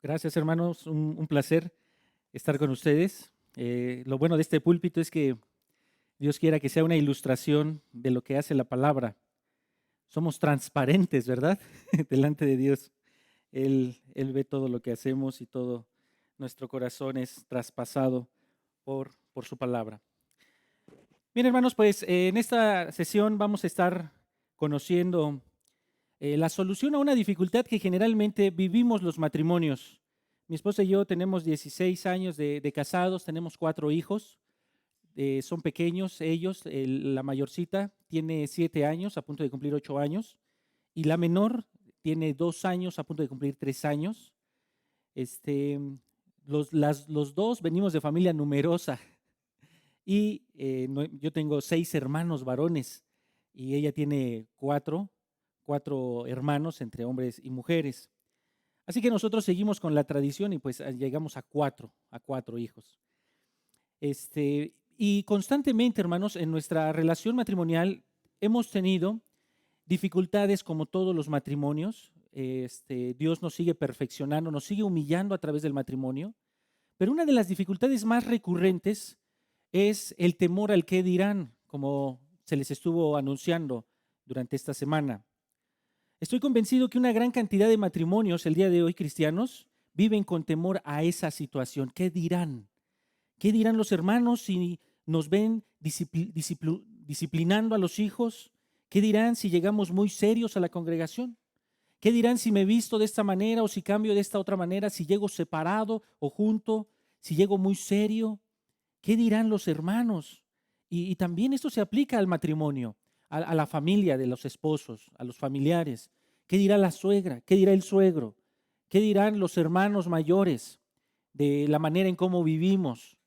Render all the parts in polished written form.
Gracias, hermanos. Un placer estar con ustedes. Lo bueno de este púlpito es que Dios quiera que sea una ilustración de lo que hace la palabra. Somos transparentes, ¿verdad? Delante de Dios. Él ve todo lo que hacemos y todo nuestro corazón es traspasado por su palabra. Bien, hermanos, pues en esta sesión vamos a estar conociendo la solución a una dificultad que generalmente vivimos los matrimonios. Mi esposa y yo tenemos 16 años de casados, tenemos 4 hijos, son pequeños ellos, la mayorcita tiene 7 años, a punto de cumplir 8 años, y la menor tiene 2 años, a punto de cumplir 3 años. Este, los dos venimos de familia numerosa y yo tengo 6 hermanos varones y ella tiene 4 hermanos entre hombres y mujeres. Así que nosotros seguimos con la tradición y pues llegamos a cuatro hijos. Y constantemente, hermanos, en nuestra relación matrimonial hemos tenido dificultades como todos los matrimonios. Dios nos sigue perfeccionando, nos sigue humillando a través del matrimonio. Pero una de las dificultades más recurrentes es el temor al qué dirán, como se les estuvo anunciando durante esta semana. Estoy convencido que una gran cantidad de matrimonios el día de hoy cristianos viven con temor a esa situación. ¿Qué dirán? ¿Qué dirán los hermanos si nos ven disciplinando a los hijos? ¿Qué dirán si llegamos muy serios a la congregación? ¿Qué dirán si me visto de esta manera o si cambio de esta otra manera, si llego separado o junto, si llego muy serio? ¿Qué dirán los hermanos? Y también esto se aplica al matrimonio, a la familia de los esposos, a los familiares. ¿Qué dirá la suegra? ¿Qué dirá el suegro? ¿Qué dirán los hermanos mayores de la manera en cómo vivimos?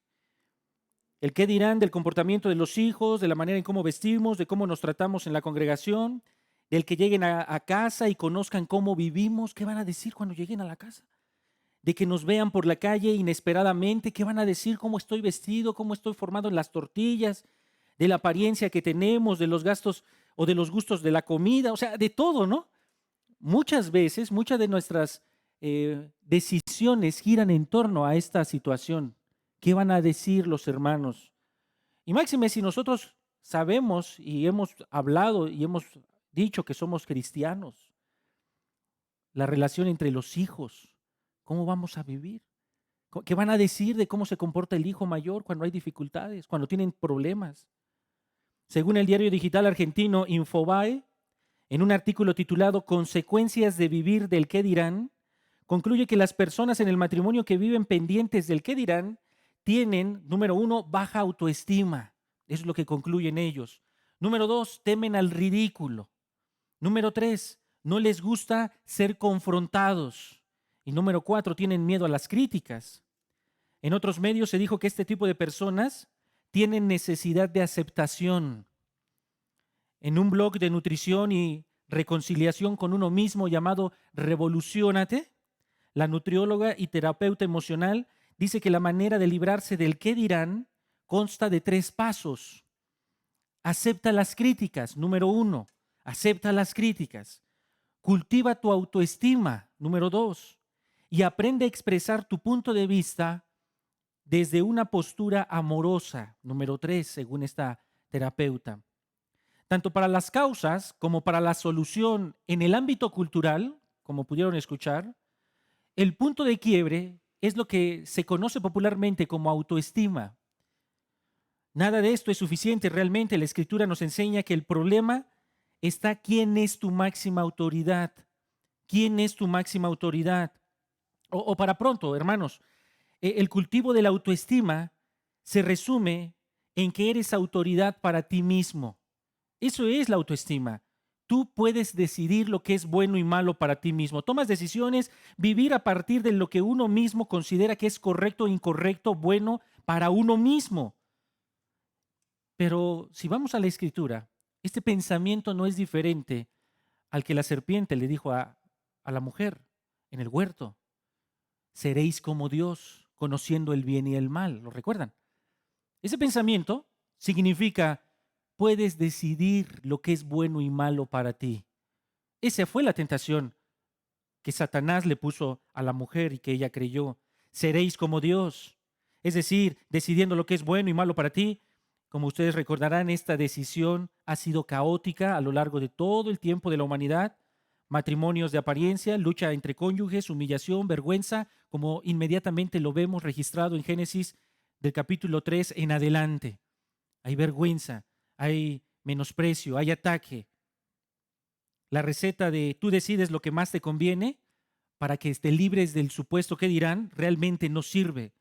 El qué dirán del comportamiento de los hijos, de la manera en cómo vestimos, de cómo nos tratamos en la congregación, del que lleguen a casa y conozcan cómo vivimos. ¿Qué van a decir cuando lleguen a la casa? De que nos vean por la calle inesperadamente, ¿qué van a decir? ¿Cómo estoy vestido? ¿Cómo estoy formado en las tortillas? De la apariencia que tenemos, de los gastos o de los gustos de la comida, o sea, de todo, ¿no? Muchas veces, muchas de nuestras decisiones giran en torno a esta situación. ¿Qué van a decir los hermanos? Y máxime, si nosotros sabemos y hemos hablado y hemos dicho que somos cristianos, la relación entre los hijos, ¿cómo vamos a vivir? ¿Qué van a decir de cómo se comporta el hijo mayor cuando hay dificultades, cuando tienen problemas? Según el diario digital argentino Infobae, en un artículo titulado Consecuencias de vivir del qué dirán, concluye que las personas en el matrimonio que viven pendientes del qué dirán tienen, número 1, baja autoestima. Eso es lo que concluyen ellos. Número 2, temen al ridículo. Número 3, no les gusta ser confrontados. Y número 4, tienen miedo a las críticas. En otros medios se dijo que este tipo de personas tienen necesidad de aceptación. En un blog de nutrición y reconciliación con uno mismo llamado Revoluciónate, la nutrióloga y terapeuta emocional dice que la manera de librarse del qué dirán consta de 3 pasos. Acepta las críticas, número 1. Acepta las críticas. Cultiva tu autoestima, número 2. Y aprende a expresar tu punto de vista desde una postura amorosa, número 3, según esta terapeuta. Tanto para las causas como para la solución en el ámbito cultural, como pudieron escuchar, el punto de quiebre es lo que se conoce popularmente como autoestima. Nada de esto es suficiente realmente. La Escritura nos enseña que el problema está quién es tu máxima autoridad. ¿Quién es tu máxima autoridad? O para pronto, hermanos, el cultivo de la autoestima se resume en que eres autoridad para ti mismo. Eso es la autoestima. Tú puedes decidir lo que es bueno y malo para ti mismo. Tomas decisiones, vivir a partir de lo que uno mismo considera que es correcto o incorrecto, bueno para uno mismo. Pero si vamos a la Escritura, Este pensamiento no es diferente al que la serpiente le dijo a la mujer en el huerto. Seréis como Dios, conociendo el bien y el mal. ¿Lo recuerdan? Ese pensamiento significa, puedes decidir lo que es bueno y malo para ti. Esa fue la tentación que Satanás le puso a la mujer y que ella creyó. Seréis como Dios. Es decir, decidiendo lo que es bueno y malo para ti. Como ustedes recordarán, esta decisión ha sido caótica a lo largo de todo el tiempo de la humanidad. Matrimonios de apariencia, lucha entre cónyuges, humillación, vergüenza, como inmediatamente lo vemos registrado en Génesis del capítulo 3 en adelante. Hay vergüenza, hay menosprecio, hay ataque. La receta de tú decides lo que más te conviene para que te libres del supuesto qué dirán realmente no sirve.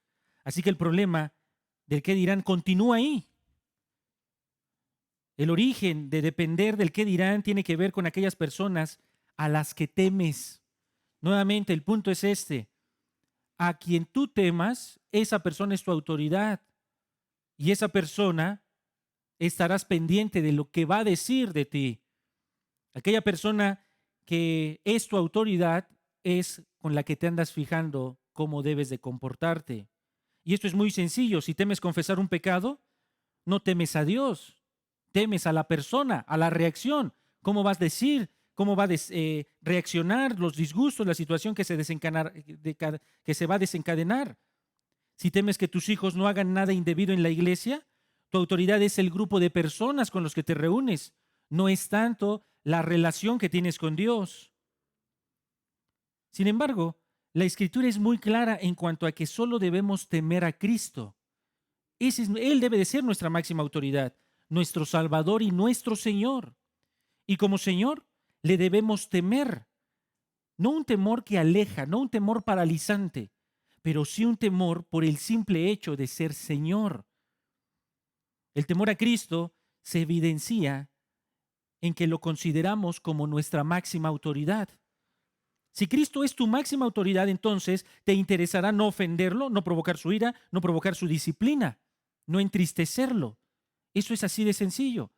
Así que el problema del qué dirán continúa ahí. El origen de depender del qué dirán tiene que ver con aquellas personas a las que temes. Nuevamente, el punto es este. A quien tú temas, esa persona es tu autoridad. Y esa persona estarás pendiente de lo que va a decir de ti. Aquella persona que es tu autoridad es con la que te andas fijando cómo debes de comportarte. Y esto es muy sencillo. Si temes confesar un pecado, no temes a Dios, temes a la persona, a la reacción. ¿Cómo vas a decir? ¿Cómo va a reaccionar los disgustos, la situación que que se va a desencadenar? Si temes que tus hijos no hagan nada indebido en la iglesia, tu autoridad es el grupo de personas con los que te reúnes. No es tanto la relación que tienes con Dios. Sin embargo, la Escritura es muy clara en cuanto a que solo debemos temer a Cristo. Él debe de ser nuestra máxima autoridad, nuestro Salvador y nuestro Señor. Y como Señor, le debemos temer. No un temor que aleja, no un temor paralizante, pero sí un temor por el simple hecho de ser Señor. El temor a Cristo se evidencia en que lo consideramos como nuestra máxima autoridad. Si Cristo es tu máxima autoridad, entonces te interesará no ofenderlo, no provocar su ira, no provocar su disciplina, no entristecerlo. Eso es así de sencillo.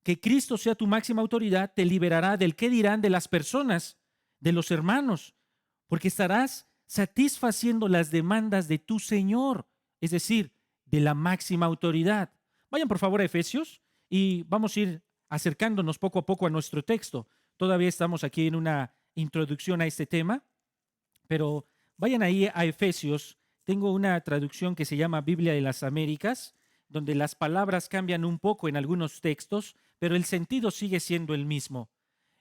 Que Cristo sea tu máxima autoridad te liberará del qué dirán de las personas, de los hermanos, porque estarás satisfaciendo las demandas de tu Señor, es decir, de la máxima autoridad. Vayan por favor a Efesios y vamos a ir acercándonos poco a poco a nuestro texto. Todavía estamos aquí en una introducción a este tema, pero vayan ahí a Efesios. Tengo una traducción que se llama Biblia de las Américas, donde las palabras cambian un poco en algunos textos, pero el sentido sigue siendo el mismo.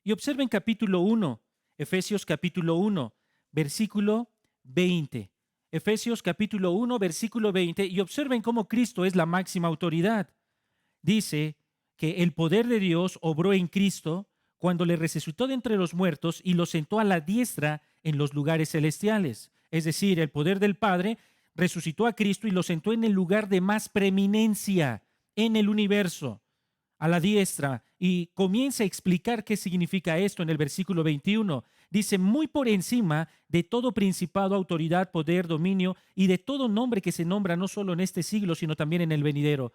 Y observen capítulo 1, Efesios capítulo 1, versículo 20. Efesios capítulo 1, versículo 20, y observen cómo Cristo es la máxima autoridad. Dice que el poder de Dios obró en Cristo cuando le resucitó de entre los muertos y lo sentó a la diestra en los lugares celestiales. Es decir, el poder del Padre resucitó a Cristo y lo sentó en el lugar de más preeminencia en el universo, a la diestra. Y comienza a explicar qué significa esto en el versículo 21. Dice, muy por encima de todo principado, autoridad, poder, dominio y de todo nombre que se nombra no solo en este siglo, sino también en el venidero.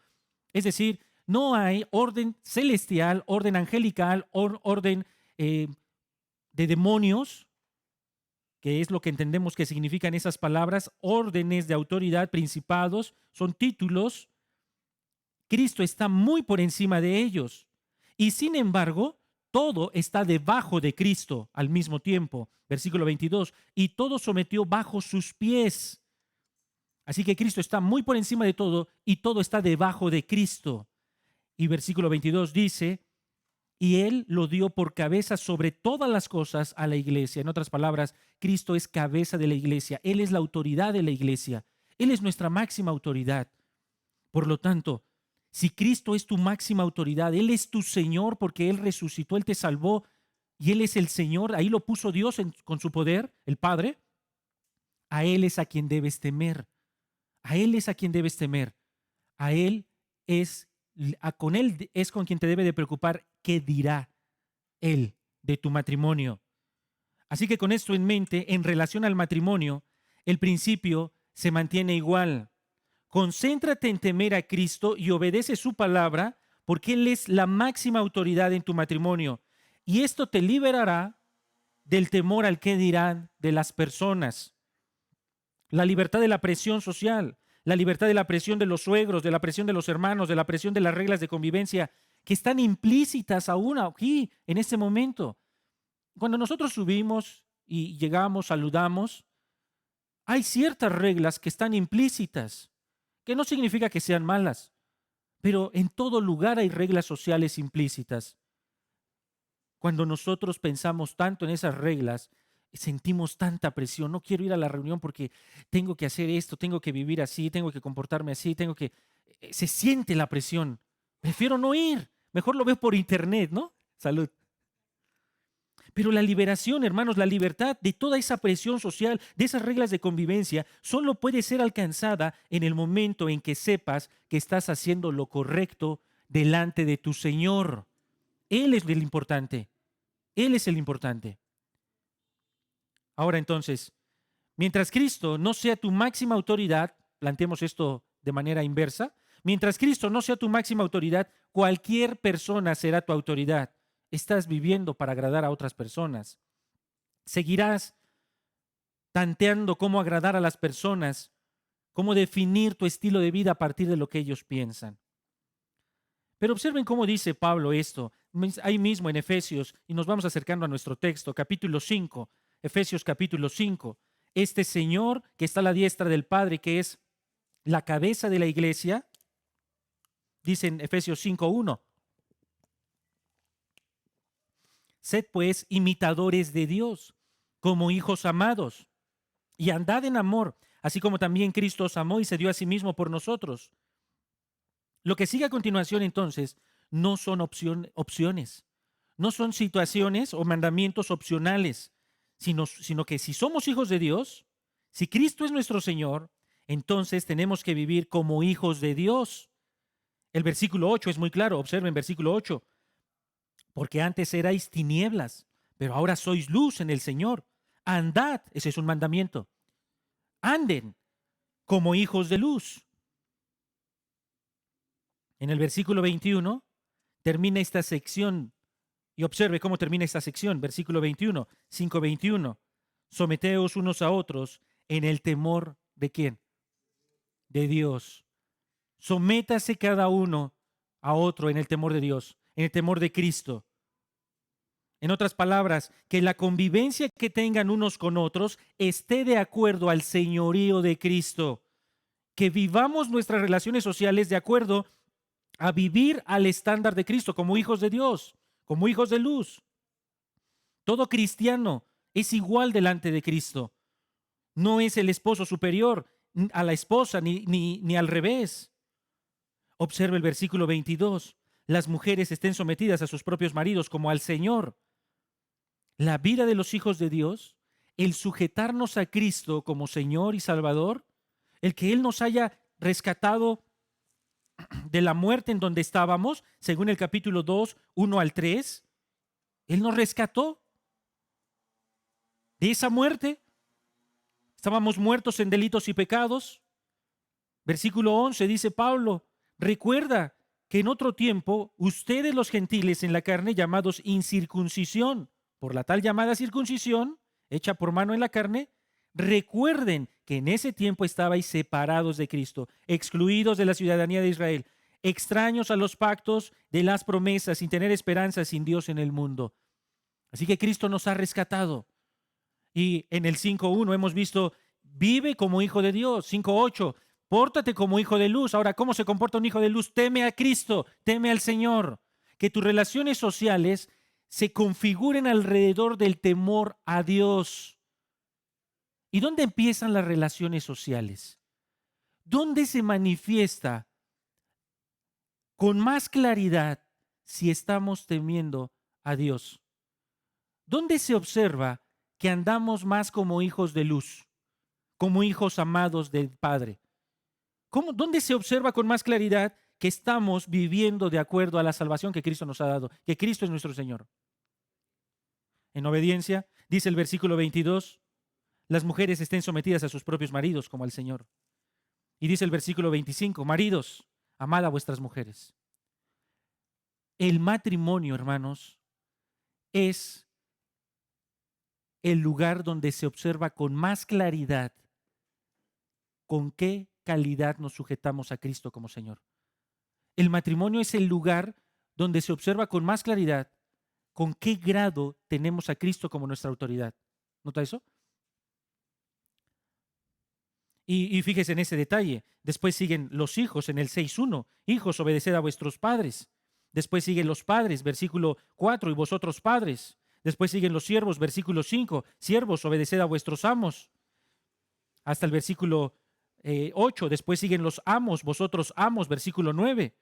Es decir, no hay orden celestial, orden angelical, orden de demonios, que es lo que entendemos que significan esas palabras, órdenes de autoridad, principados, son títulos. Cristo está muy por encima de ellos. Y sin embargo, todo está debajo de Cristo al mismo tiempo. Versículo 22, y todo sometió bajo sus pies. Así que Cristo está muy por encima de todo y todo está debajo de Cristo. Y versículo 22 dice, y Él lo dio por cabeza sobre todas las cosas a la iglesia. En otras palabras, Cristo es cabeza de la iglesia. Él es la autoridad de la iglesia. Él es nuestra máxima autoridad. Por lo tanto, si Cristo es tu máxima autoridad, Él es tu Señor porque Él resucitó, Él te salvó y Él es el Señor, ahí lo puso Dios con su poder, el Padre, a Él es a quien debes temer. A Él es a quien debes temer. A Él es, con Él es con quien te debe de preocupar qué dirá Él de tu matrimonio. Así que con esto en mente, en relación al matrimonio, el principio se mantiene igual. Concéntrate en temer a Cristo y obedece su palabra, porque Él es la máxima autoridad en tu matrimonio. Y esto te liberará del temor al qué dirán de las personas. La libertad de la presión social, la libertad de la presión de los suegros, de la presión de los hermanos, de la presión de las reglas de convivencia que están implícitas aún aquí, en este momento. Cuando nosotros subimos y llegamos, saludamos, hay ciertas reglas que están implícitas, que no significa que sean malas, pero en todo lugar hay reglas sociales implícitas. Cuando nosotros pensamos tanto en esas reglas, sentimos tanta presión. No quiero ir a la reunión porque tengo que hacer esto, tengo que vivir así, tengo que comportarme así, tengo que... Se siente la presión. Prefiero no ir. Mejor lo veo por internet, ¿no? Salud. Pero la liberación, hermanos, la libertad de toda esa presión social, de esas reglas de convivencia, solo puede ser alcanzada en el momento en que sepas que estás haciendo lo correcto delante de tu Señor. Él es el importante. Él es el importante. Ahora entonces, mientras Cristo no sea tu máxima autoridad, planteemos esto de manera inversa, mientras Cristo no sea tu máxima autoridad, cualquier persona será tu autoridad. Estás viviendo para agradar a otras personas. Seguirás tanteando cómo agradar a las personas, cómo definir tu estilo de vida a partir de lo que ellos piensan. Pero observen cómo dice Pablo esto, ahí mismo en Efesios, y nos vamos acercando a nuestro texto, capítulo 5, Efesios capítulo 5. Este Señor que está a la diestra del Padre, que es la cabeza de la iglesia, dice en Efesios 5:1, sed pues imitadores de Dios, como hijos amados, y andad en amor, así como también Cristo os amó y se dio a sí mismo por nosotros. Lo que sigue a continuación entonces no son opciones, no son situaciones o mandamientos opcionales, sino que si somos hijos de Dios, si Cristo es nuestro Señor, entonces tenemos que vivir como hijos de Dios. El versículo 8 es muy claro, observen versículo 8, porque antes erais tinieblas, pero ahora sois luz en el Señor. Andad, ese es un mandamiento, anden como hijos de luz. En el versículo 21 termina esta sección y observe cómo termina esta sección. Versículo 21, 5:21. Someteos unos a otros en el temor ¿de quién? De Dios. Sométase cada uno a otro en el temor de Dios, en el temor de Cristo. En otras palabras, que la convivencia que tengan unos con otros esté de acuerdo al señorío de Cristo. Que vivamos nuestras relaciones sociales de acuerdo a vivir al estándar de Cristo, como hijos de Dios, como hijos de luz. Todo cristiano es igual delante de Cristo. No es el esposo superior a la esposa, ni al revés. Observe el versículo 22. Las mujeres estén sometidas a sus propios maridos como al Señor. La vida de los hijos de Dios, el sujetarnos a Cristo como Señor y Salvador, el que Él nos haya rescatado de la muerte en donde estábamos, según el capítulo 2, 1 al 3, Él nos rescató de esa muerte. Estábamos muertos en delitos y pecados. Versículo 11 dice Pablo, recuerda que en otro tiempo ustedes los gentiles en la carne llamados incircuncisión, por la tal llamada circuncisión, hecha por mano en la carne, recuerden que en ese tiempo estabais separados de Cristo, excluidos de la ciudadanía de Israel, extraños a los pactos de las promesas, sin tener esperanza, sin Dios en el mundo. Así que Cristo nos ha rescatado. Y en el 5:1 hemos visto, vive como hijo de Dios. 5:8, pórtate como hijo de luz. Ahora, ¿cómo se comporta un hijo de luz? Teme a Cristo, teme al Señor. Que tus relaciones sociales se configuren alrededor del temor a Dios. ¿Y dónde empiezan las relaciones sociales? ¿Dónde se manifiesta con más claridad si estamos temiendo a Dios? ¿Dónde se observa que andamos más como hijos de luz, como hijos amados del Padre? ¿Dónde se observa con más claridad que estamos viviendo de acuerdo a la salvación que Cristo nos ha dado, que Cristo es nuestro Señor? En obediencia, dice el versículo 22, las mujeres estén sometidas a sus propios maridos como al Señor. Y dice el versículo 25, maridos, amad a vuestras mujeres. El matrimonio, hermanos, es el lugar donde se observa con más claridad con qué calidad nos sujetamos a Cristo como Señor. El matrimonio es el lugar donde se observa con más claridad con qué grado tenemos a Cristo como nuestra autoridad. ¿Nota eso? Y fíjese en ese detalle. Después siguen los hijos en el 6.1. Hijos, obedeced a vuestros padres. Después siguen los padres, versículo 4, y vosotros padres. Después siguen los siervos, versículo 5. Siervos, obedeced a vuestros amos. Hasta el versículo 8. Después siguen los amos, vosotros amos, versículo 9.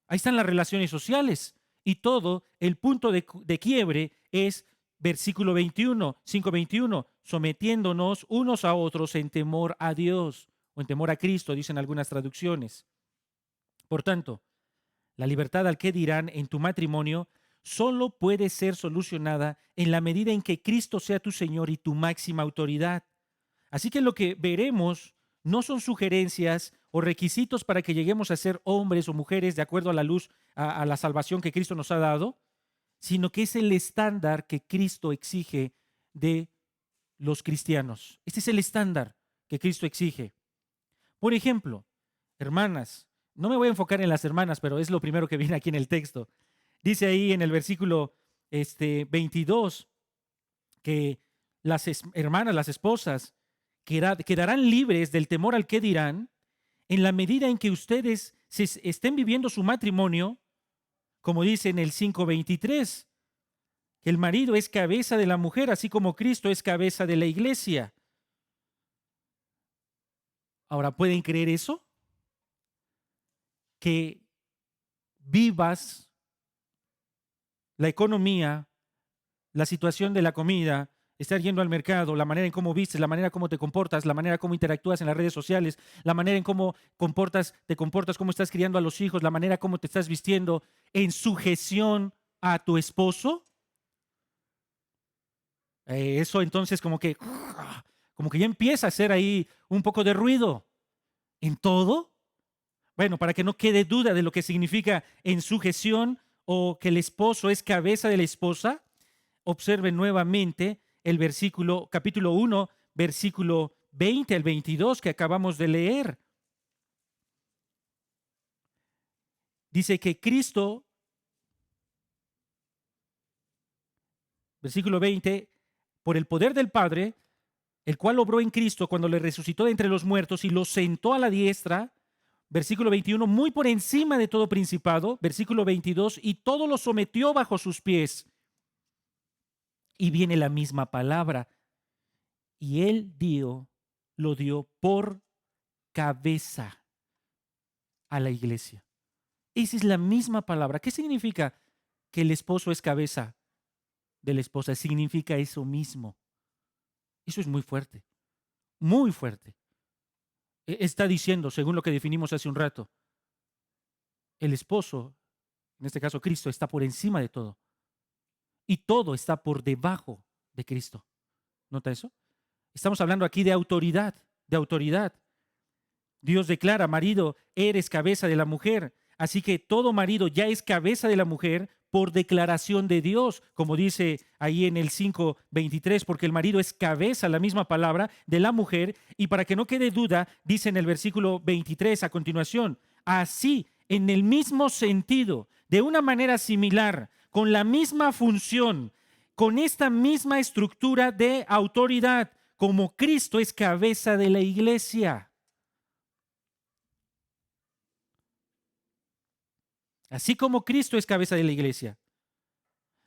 Ahí están las relaciones sociales. Y todo, el punto de quiebre es versículo 21, 5:21, sometiéndonos unos a otros en temor a Dios o en temor a Cristo, dicen algunas traducciones. Por tanto, la libertad al que dirán en tu matrimonio solo puede ser solucionada en la medida en que Cristo sea tu Señor y tu máxima autoridad. Así que lo que veremos no son sugerencias o requisitos para que lleguemos a ser hombres o mujeres de acuerdo a la luz, a la salvación que Cristo nos ha dado, sino que es el estándar que Cristo exige de los cristianos. Este es el estándar que Cristo exige. Por ejemplo, hermanas, no me voy a enfocar en las hermanas, pero es lo primero que viene aquí en el texto. Dice ahí en el versículo 22 que las hermanas, las esposas, quedarán libres del temor al que dirán en la medida en que ustedes estén viviendo su matrimonio, como dice en el 5:23, que el marido es cabeza de la mujer, así como Cristo es cabeza de la iglesia. Ahora, ¿pueden creer eso? Que vivas la economía, la situación de la comida, estar yendo al mercado, la manera en cómo vistes, la manera en cómo te comportas, la manera en cómo interactúas en las redes sociales, la manera en cómo te comportas, cómo estás criando a los hijos, la manera cómo te estás vistiendo en sujeción a tu esposo. Eso entonces como que ya empieza a hacer ahí un poco de ruido. ¿En todo? Bueno, para que no quede duda de lo que significa en sujeción o que el esposo es cabeza de la esposa, observen nuevamente el versículo, capítulo 1, versículo 20 al 22 que acabamos de leer. Dice que Cristo, versículo 20, por el poder del Padre, el cual obró en Cristo cuando le resucitó de entre los muertos y lo sentó a la diestra, versículo 21, muy por encima de todo principado, versículo 22, y todo lo sometió bajo sus pies. Y viene la misma palabra. Y él lo dio por cabeza a la iglesia. Esa es la misma palabra. ¿Qué significa que el esposo es cabeza de la esposa? Significa eso mismo. Eso es muy fuerte, muy fuerte. Está diciendo, según lo que definimos hace un rato, el esposo, en este caso Cristo, está por encima de todo. Y todo está por debajo de Cristo. ¿Nota eso? Estamos hablando aquí de autoridad, de autoridad. Dios declara, marido, eres cabeza de la mujer. Así que todo marido ya es cabeza de la mujer por declaración de Dios, como dice ahí en el 5:23, porque el marido es cabeza, la misma palabra, de la mujer. Y para que no quede duda, dice en el versículo 23 a continuación, así, en el mismo sentido, de una manera similar, con la misma función, con esta misma estructura de autoridad, como Cristo es cabeza de la iglesia. Así como Cristo es cabeza de la iglesia.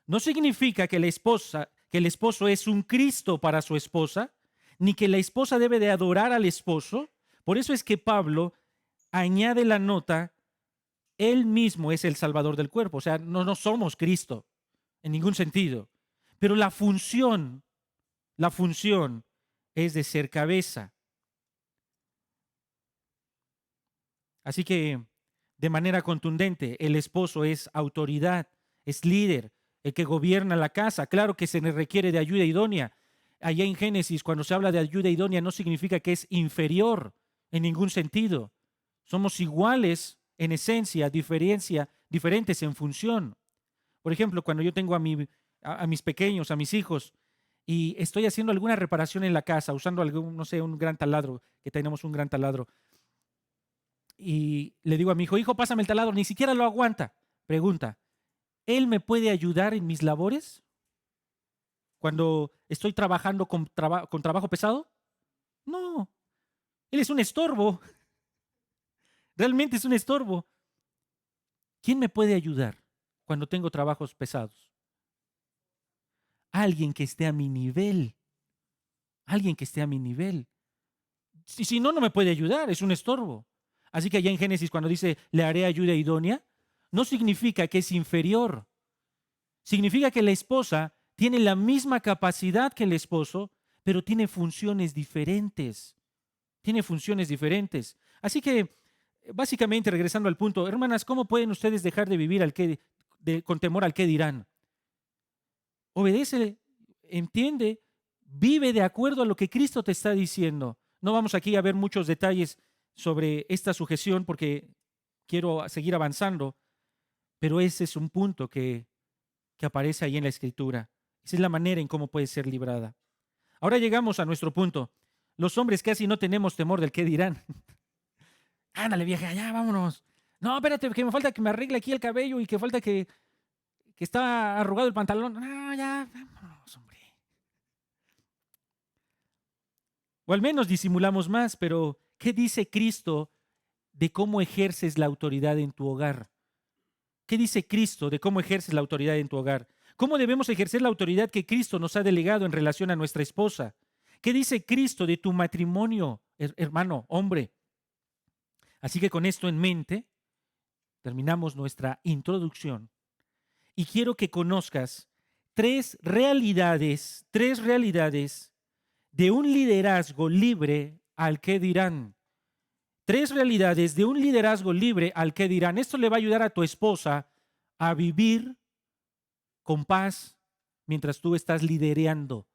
No significa que el esposo es un Cristo para su esposa, ni que la esposa debe de adorar al esposo. Por eso es que Pablo añade la nota, él mismo es el salvador del cuerpo. O sea, no somos Cristo en ningún sentido. Pero la función es de ser cabeza. Así que, de manera contundente, el esposo es autoridad, es líder, el que gobierna la casa. Claro que se le requiere de ayuda idónea. Allá en Génesis, cuando se habla de ayuda idónea, no significa que es inferior en ningún sentido. Somos iguales en esencia, diferencia diferentes en función. Por ejemplo, cuando yo tengo a mis pequeños, a mis hijos, y estoy haciendo alguna reparación en la casa, usando algún, no sé, un gran taladro, que tenemos un gran taladro, y le digo a mi hijo, hijo, pásame el taladro, ni siquiera lo aguanta. Pregunta, ¿él me puede ayudar en mis labores cuando estoy trabajando con trabajo pesado? No, él es un estorbo, realmente es un estorbo. ¿Quién me puede ayudar cuando tengo trabajos pesados? Alguien que esté a mi nivel, alguien que esté a mi nivel. Si no, no me puede ayudar, es un estorbo. Así que allá en Génesis, cuando dice, le haré ayuda idónea, no significa que es inferior. Significa que la esposa tiene la misma capacidad que el esposo, pero tiene funciones diferentes. Tiene funciones diferentes. Así que, básicamente, regresando al punto, hermanas, ¿cómo pueden ustedes dejar de vivir con temor al qué dirán? Obedece, entiende, vive de acuerdo a lo que Cristo te está diciendo. No vamos aquí a ver muchos detalles sobre esta sujeción porque quiero seguir avanzando, pero ese es un punto que aparece ahí en la Escritura. Esa es la manera en cómo puede ser librada. Ahora llegamos a nuestro punto. Los hombres casi no tenemos temor del qué dirán. Ándale, vieja, ya, vámonos. No, espérate, que me falta que me arregle aquí el cabello y que falta que está arrugado el pantalón. No, ya, vámonos, hombre. O al menos disimulamos más, pero ¿qué dice Cristo de cómo ejerces la autoridad en tu hogar? ¿Qué dice Cristo de cómo ejerces la autoridad en tu hogar? ¿Cómo debemos ejercer la autoridad que Cristo nos ha delegado en relación a nuestra esposa? ¿Qué dice Cristo de tu matrimonio, hermano, hombre? Así que con esto en mente, terminamos nuestra introducción y quiero que conozcas tres realidades de un liderazgo libre al que dirán. Tres realidades de un liderazgo libre al que dirán. Esto le va a ayudar a tu esposa a vivir con paz mientras tú estás lidereando.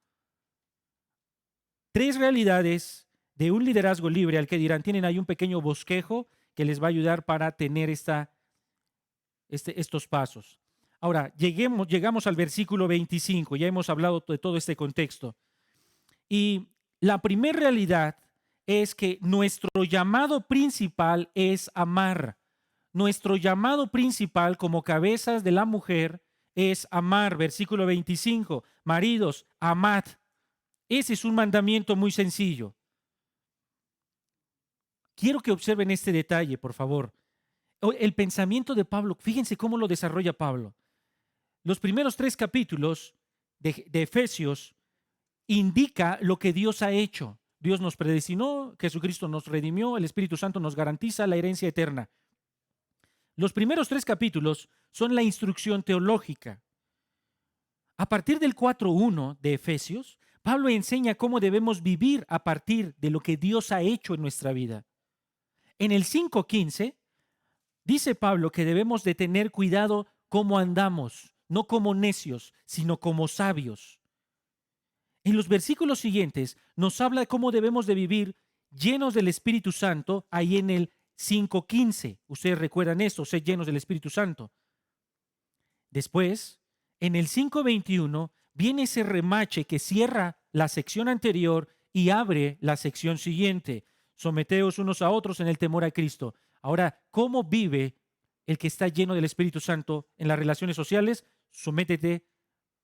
Tres realidades de un liderazgo libre al que dirán. Tienen ahí un pequeño bosquejo que les va a ayudar para tener estos pasos. Ahora, llegamos al versículo 25. Ya hemos hablado de todo este contexto. Y la primera realidad es que nuestro llamado principal es amar. Nuestro llamado principal como cabezas de la mujer es amar. Versículo 25. Maridos, amad. Ese es un mandamiento muy sencillo. Quiero que observen este detalle, por favor. El pensamiento de Pablo, fíjense cómo lo desarrolla Pablo. Los primeros 3 capítulos de Efesios indica lo que Dios ha hecho. Dios nos predestinó, Jesucristo nos redimió, el Espíritu Santo nos garantiza la herencia eterna. Los primeros 3 capítulos son la instrucción teológica. A partir del 4:1 de Efesios, Pablo enseña cómo debemos vivir a partir de lo que Dios ha hecho en nuestra vida. En el 5:15 dice Pablo que debemos de tener cuidado cómo andamos, no como necios, sino como sabios. En los versículos siguientes nos habla de cómo debemos de vivir llenos del Espíritu Santo, ahí en el 5:15. Ustedes recuerdan esto, ser llenos del Espíritu Santo. Después, en el 5:21, viene ese remache que cierra la sección anterior y abre la sección siguiente. Someteos unos a otros en el temor a Cristo. Ahora, ¿cómo vive el que está lleno del Espíritu Santo en las relaciones sociales? Sométete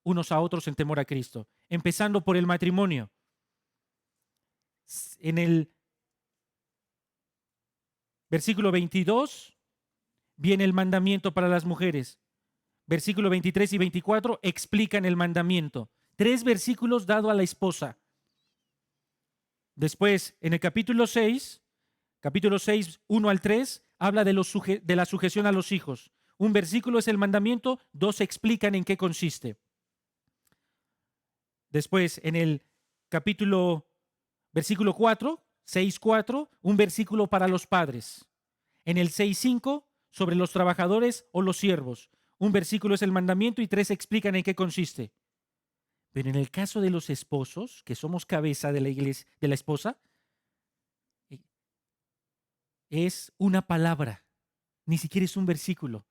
unos a otros en temor a Cristo. Empezando por el matrimonio. En el versículo 22 viene el mandamiento para las mujeres. Versículo 23 y 24 explican el mandamiento. 3 versículos dado a la esposa. Después, en el capítulo 6, 1 al 3, habla de la sujeción a los hijos. Un versículo es el mandamiento, 2 explican en qué consiste. Después, en el versículo 4, 6:4, un versículo para los padres. En el 6:5, sobre los trabajadores o los siervos. Un versículo es el mandamiento y 3 explican en qué consiste. Pero en el caso de los esposos, que somos cabeza de la iglesia, de la esposa, es una palabra, ni siquiera es un versículo.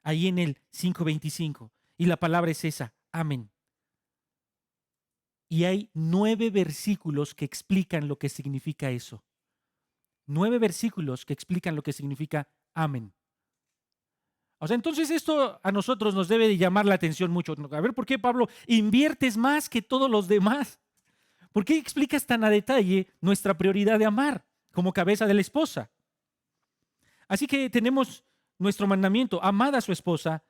ahí en el 5:25. Y la palabra es esa, amén. Y hay 9 versículos que explican lo que significa eso. 9 versículos que explican lo que significa amén. O sea, entonces esto a nosotros nos debe de llamar la atención mucho. A ver, ¿por qué, Pablo, inviertes más que todos los demás? ¿Por qué explicas tan a detalle nuestra prioridad de amar como cabeza de la esposa? Así que tenemos nuestro mandamiento, amad a su esposa.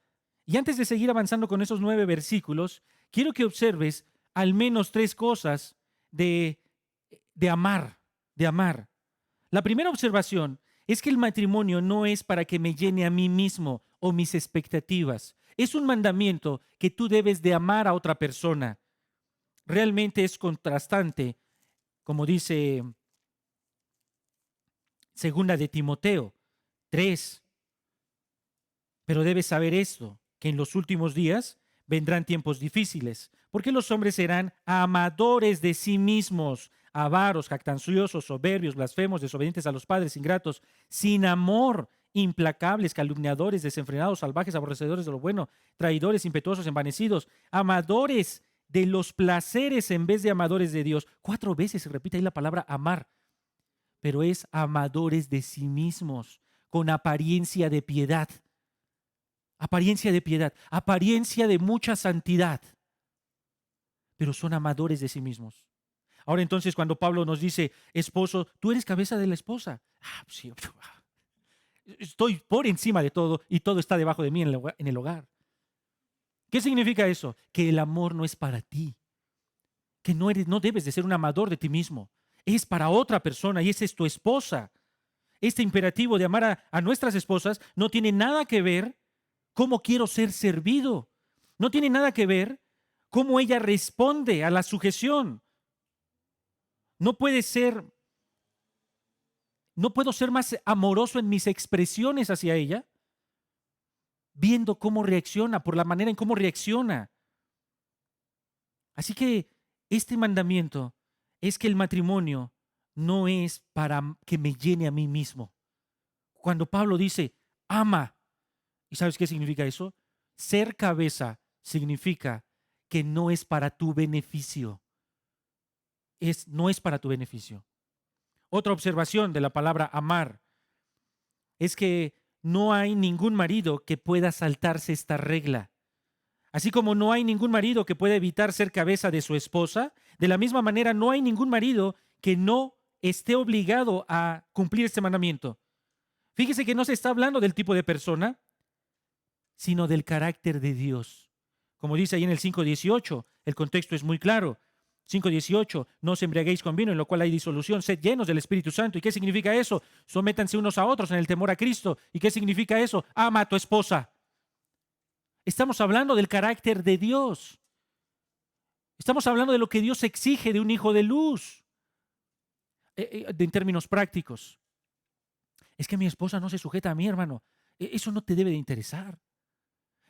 Y antes de seguir avanzando con esos 9 versículos, quiero que observes al menos 3 cosas de, de amar, de amar. La primera observación es que el matrimonio no es para que me llene a mí mismo o mis expectativas. Es un mandamiento que tú debes de amar a otra persona. Realmente es contrastante, como dice segunda de Timoteo 3. Pero debes saber esto, que en los últimos días vendrán tiempos difíciles, porque los hombres serán amadores de sí mismos, avaros, jactanciosos, soberbios, blasfemos, desobedientes a los padres, ingratos, sin amor, implacables, calumniadores, desenfrenados, salvajes, aborrecedores de lo bueno, traidores, impetuosos, envanecidos, amadores de los placeres en vez de amadores de Dios. 4 veces se repite ahí la palabra amar, pero es amadores de sí mismos, con apariencia de piedad. Apariencia de piedad, apariencia de mucha santidad, pero son amadores de sí mismos. Ahora entonces cuando Pablo nos dice, esposo, tú eres cabeza de la esposa. Pues sí, estoy por encima de todo y todo está debajo de mí en el hogar. ¿Qué significa eso? Que el amor no es para ti, que no debes de ser un amador de ti mismo, es para otra persona y esa es tu esposa. Este imperativo de amar a nuestras esposas no tiene nada que ver cómo quiero ser servido. No tiene nada que ver cómo ella responde a la sujeción. No puede ser, no puedo ser más amoroso en mis expresiones hacia ella, viendo cómo reacciona, por la manera en cómo reacciona. Así que este mandamiento es que el matrimonio no es para que me llene a mí mismo. Cuando Pablo dice, ama, ¿y sabes qué significa eso? Ser cabeza significa que no es para tu beneficio. No es para tu beneficio. Otra observación de la palabra amar es que no hay ningún marido que pueda saltarse esta regla. Así como no hay ningún marido que pueda evitar ser cabeza de su esposa, de la misma manera no hay ningún marido que no esté obligado a cumplir este mandamiento. Fíjese que no se está hablando del tipo de persona, sino del carácter de Dios. Como dice ahí en el 5:18, el contexto es muy claro. 5:18, no os embriaguéis con vino, en lo cual hay disolución, sed llenos del Espíritu Santo. ¿Y qué significa eso? Sométanse unos a otros en el temor a Cristo. ¿Y qué significa eso? Ama a tu esposa. Estamos hablando del carácter de Dios. Estamos hablando de lo que Dios exige de un hijo de luz, en términos prácticos. Es que mi esposa no se sujeta a mí, hermano. Eso no te debe de interesar.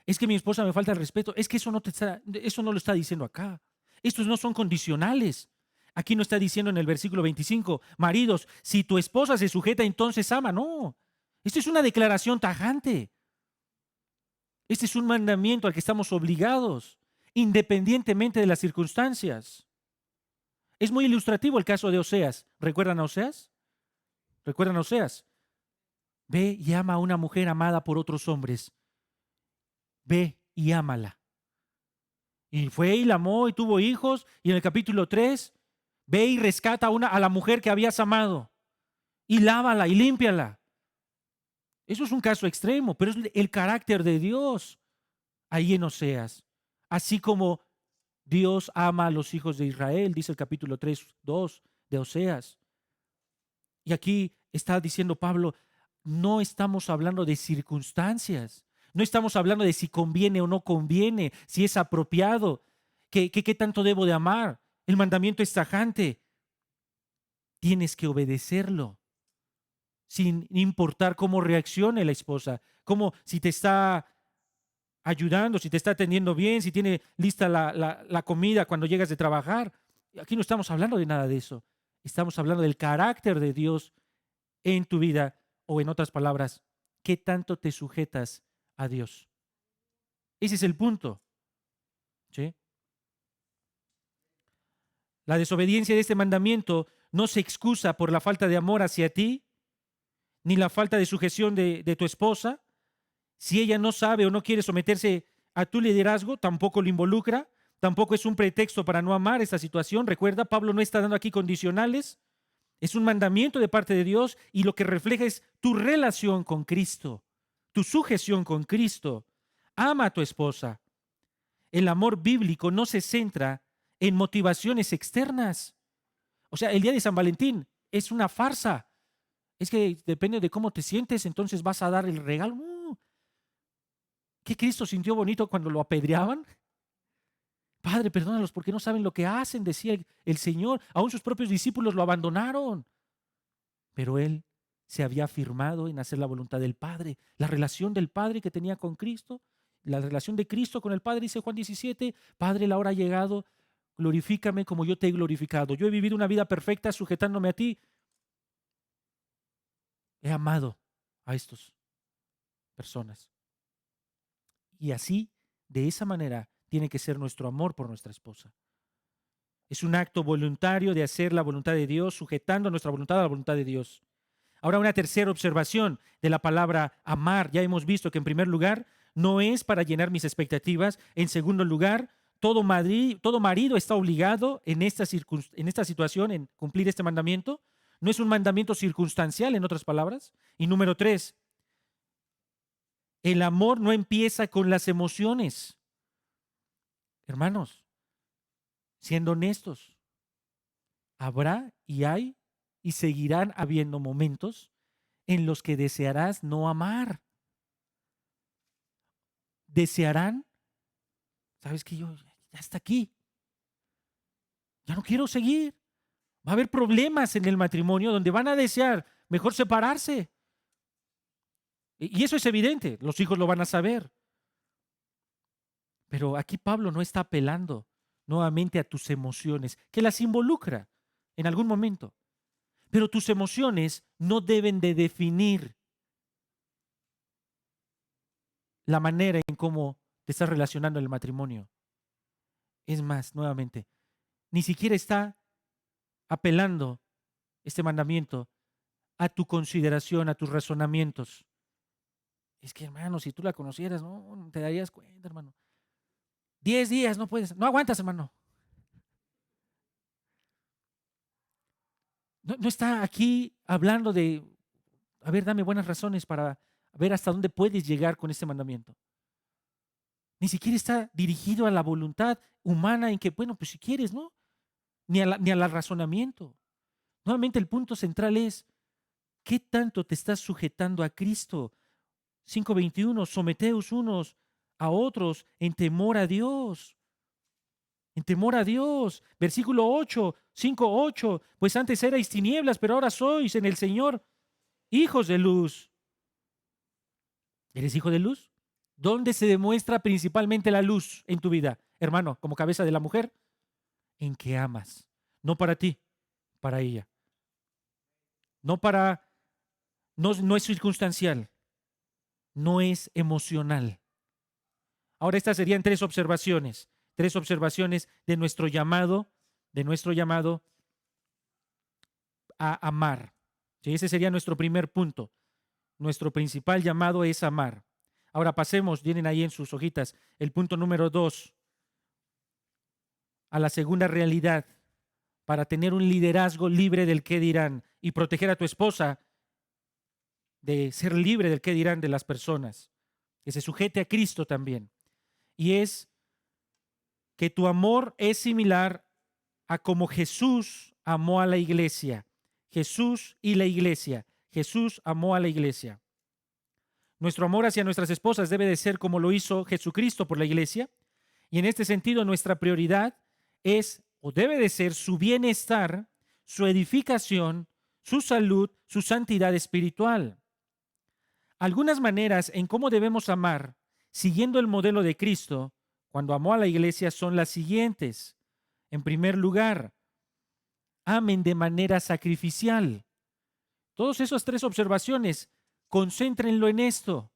Es que mi esposa me falta el respeto. Es que eso no lo está diciendo acá. Estos no son condicionales. Aquí no está diciendo en el versículo 25, maridos, si tu esposa se sujeta, entonces ama. No. Esto es una declaración tajante. Este es un mandamiento al que estamos obligados, independientemente de las circunstancias. Es muy ilustrativo el caso de Oseas. ¿Recuerdan a Oseas? ¿Recuerdan a Oseas? Ve y ama a una mujer amada por otros hombres. Ve y ámala. Y fue y la amó y tuvo hijos. Y en el capítulo 3, ve y rescata a la mujer que habías amado. Y lávala y límpiala. Eso es un caso extremo, pero es el carácter de Dios ahí en Oseas. Así como Dios ama a los hijos de Israel, dice el capítulo 3:2 de Oseas. Y aquí está diciendo Pablo, no estamos hablando de circunstancias. No estamos hablando de si conviene o no conviene, si es apropiado, qué tanto debo de amar. El mandamiento es tajante. Tienes que obedecerlo, sin importar cómo reaccione la esposa, si te está ayudando, si te está atendiendo bien, si tiene lista la comida cuando llegas de trabajar. Aquí no estamos hablando de nada de eso. Estamos hablando del carácter de Dios en tu vida, o en otras palabras, ¿qué tanto te sujetas a Dios? Ese es el punto. ¿Sí? La desobediencia de este mandamiento no se excusa por la falta de amor hacia ti, ni la falta de sujeción de tu esposa. Si ella no sabe o no quiere someterse a tu liderazgo, tampoco lo involucra, tampoco es un pretexto para no amar esta situación. Recuerda, Pablo no está dando aquí condicionales, es un mandamiento de parte de Dios y lo que refleja es tu relación con Cristo, tu sujeción con Cristo. Ama a tu esposa. El amor bíblico no se centra en motivaciones externas. O sea, el día de San Valentín es una farsa. Es que depende de cómo te sientes, entonces vas a dar el regalo. ¿Qué Cristo sintió bonito cuando lo apedreaban? Padre, perdónalos porque no saben lo que hacen, decía el Señor. Aún sus propios discípulos lo abandonaron. Pero él se había afirmado en hacer la voluntad del Padre. La relación del Padre que tenía con Cristo, la relación de Cristo con el Padre, dice Juan 17, Padre, la hora ha llegado, glorifícame como yo te he glorificado. Yo he vivido una vida perfecta sujetándome a ti. He amado a estas personas. Y así, de esa manera, tiene que ser nuestro amor por nuestra esposa. Es un acto voluntario de hacer la voluntad de Dios, sujetando nuestra voluntad a la voluntad de Dios. Ahora, una tercera observación de la palabra amar. Ya hemos visto que en primer lugar, no es para llenar mis expectativas. En segundo lugar, todo marido está obligado en esta situación, en cumplir este mandamiento. No es un mandamiento circunstancial, en otras palabras. Y número tres, el amor no empieza con las emociones. Hermanos, siendo honestos, habrá y hay y seguirán habiendo momentos en los que desearás no amar. Desearán, sabes que yo ya está aquí, ya no quiero seguir. Va a haber problemas en el matrimonio donde van a desear mejor separarse. Y eso es evidente, los hijos lo van a saber. Pero aquí Pablo no está apelando nuevamente a tus emociones, que las involucra en algún momento. Pero tus emociones no deben de definir la manera en cómo te estás relacionando en el matrimonio. Es más, nuevamente, ni siquiera está apelando este mandamiento a tu consideración, a tus razonamientos. Es que, hermano, si tú la conocieras, no te darías cuenta, hermano. 10 días no puedes, no aguantas, hermano. No está aquí hablando de, a ver, dame buenas razones para ver hasta dónde puedes llegar con este mandamiento. Ni siquiera está dirigido a la voluntad humana en que, bueno, pues si quieres, ¿no? Ni al razonamiento. Nuevamente el punto central es, ¿qué tanto te estás sujetando a Cristo? 5:21, someteos unos a otros en temor a Dios. En temor a Dios. Versículo 8, 5:8, pues antes erais tinieblas, pero ahora sois en el Señor hijos de luz. ¿Eres hijo de luz? ¿Dónde se demuestra principalmente la luz en tu vida, hermano, como cabeza de la mujer? En que amas, no para ti, para ella. No es circunstancial, no es emocional. Ahora estas serían tres observaciones de nuestro llamado a amar. ¿Sí? Ese sería nuestro primer punto. Nuestro principal llamado es amar. Ahora pasemos, tienen ahí en sus hojitas, el punto número 2, a la segunda realidad, para tener un liderazgo libre del qué dirán y proteger a tu esposa de ser libre del qué dirán de las personas, que se sujete a Cristo también. Y es que tu amor es similar a como Jesús amó a la iglesia. Jesús y la iglesia. Jesús amó a la iglesia. Nuestro amor hacia nuestras esposas debe de ser como lo hizo Jesucristo por la iglesia. Y en este sentido, nuestra prioridad es o debe de ser su bienestar, su edificación, su salud, su santidad espiritual. Algunas maneras en cómo debemos amar, siguiendo el modelo de Cristo, cuando amó a la iglesia, son las siguientes. En primer lugar, amen de manera sacrificial. Todas esas tres observaciones, concéntrenlo en esto.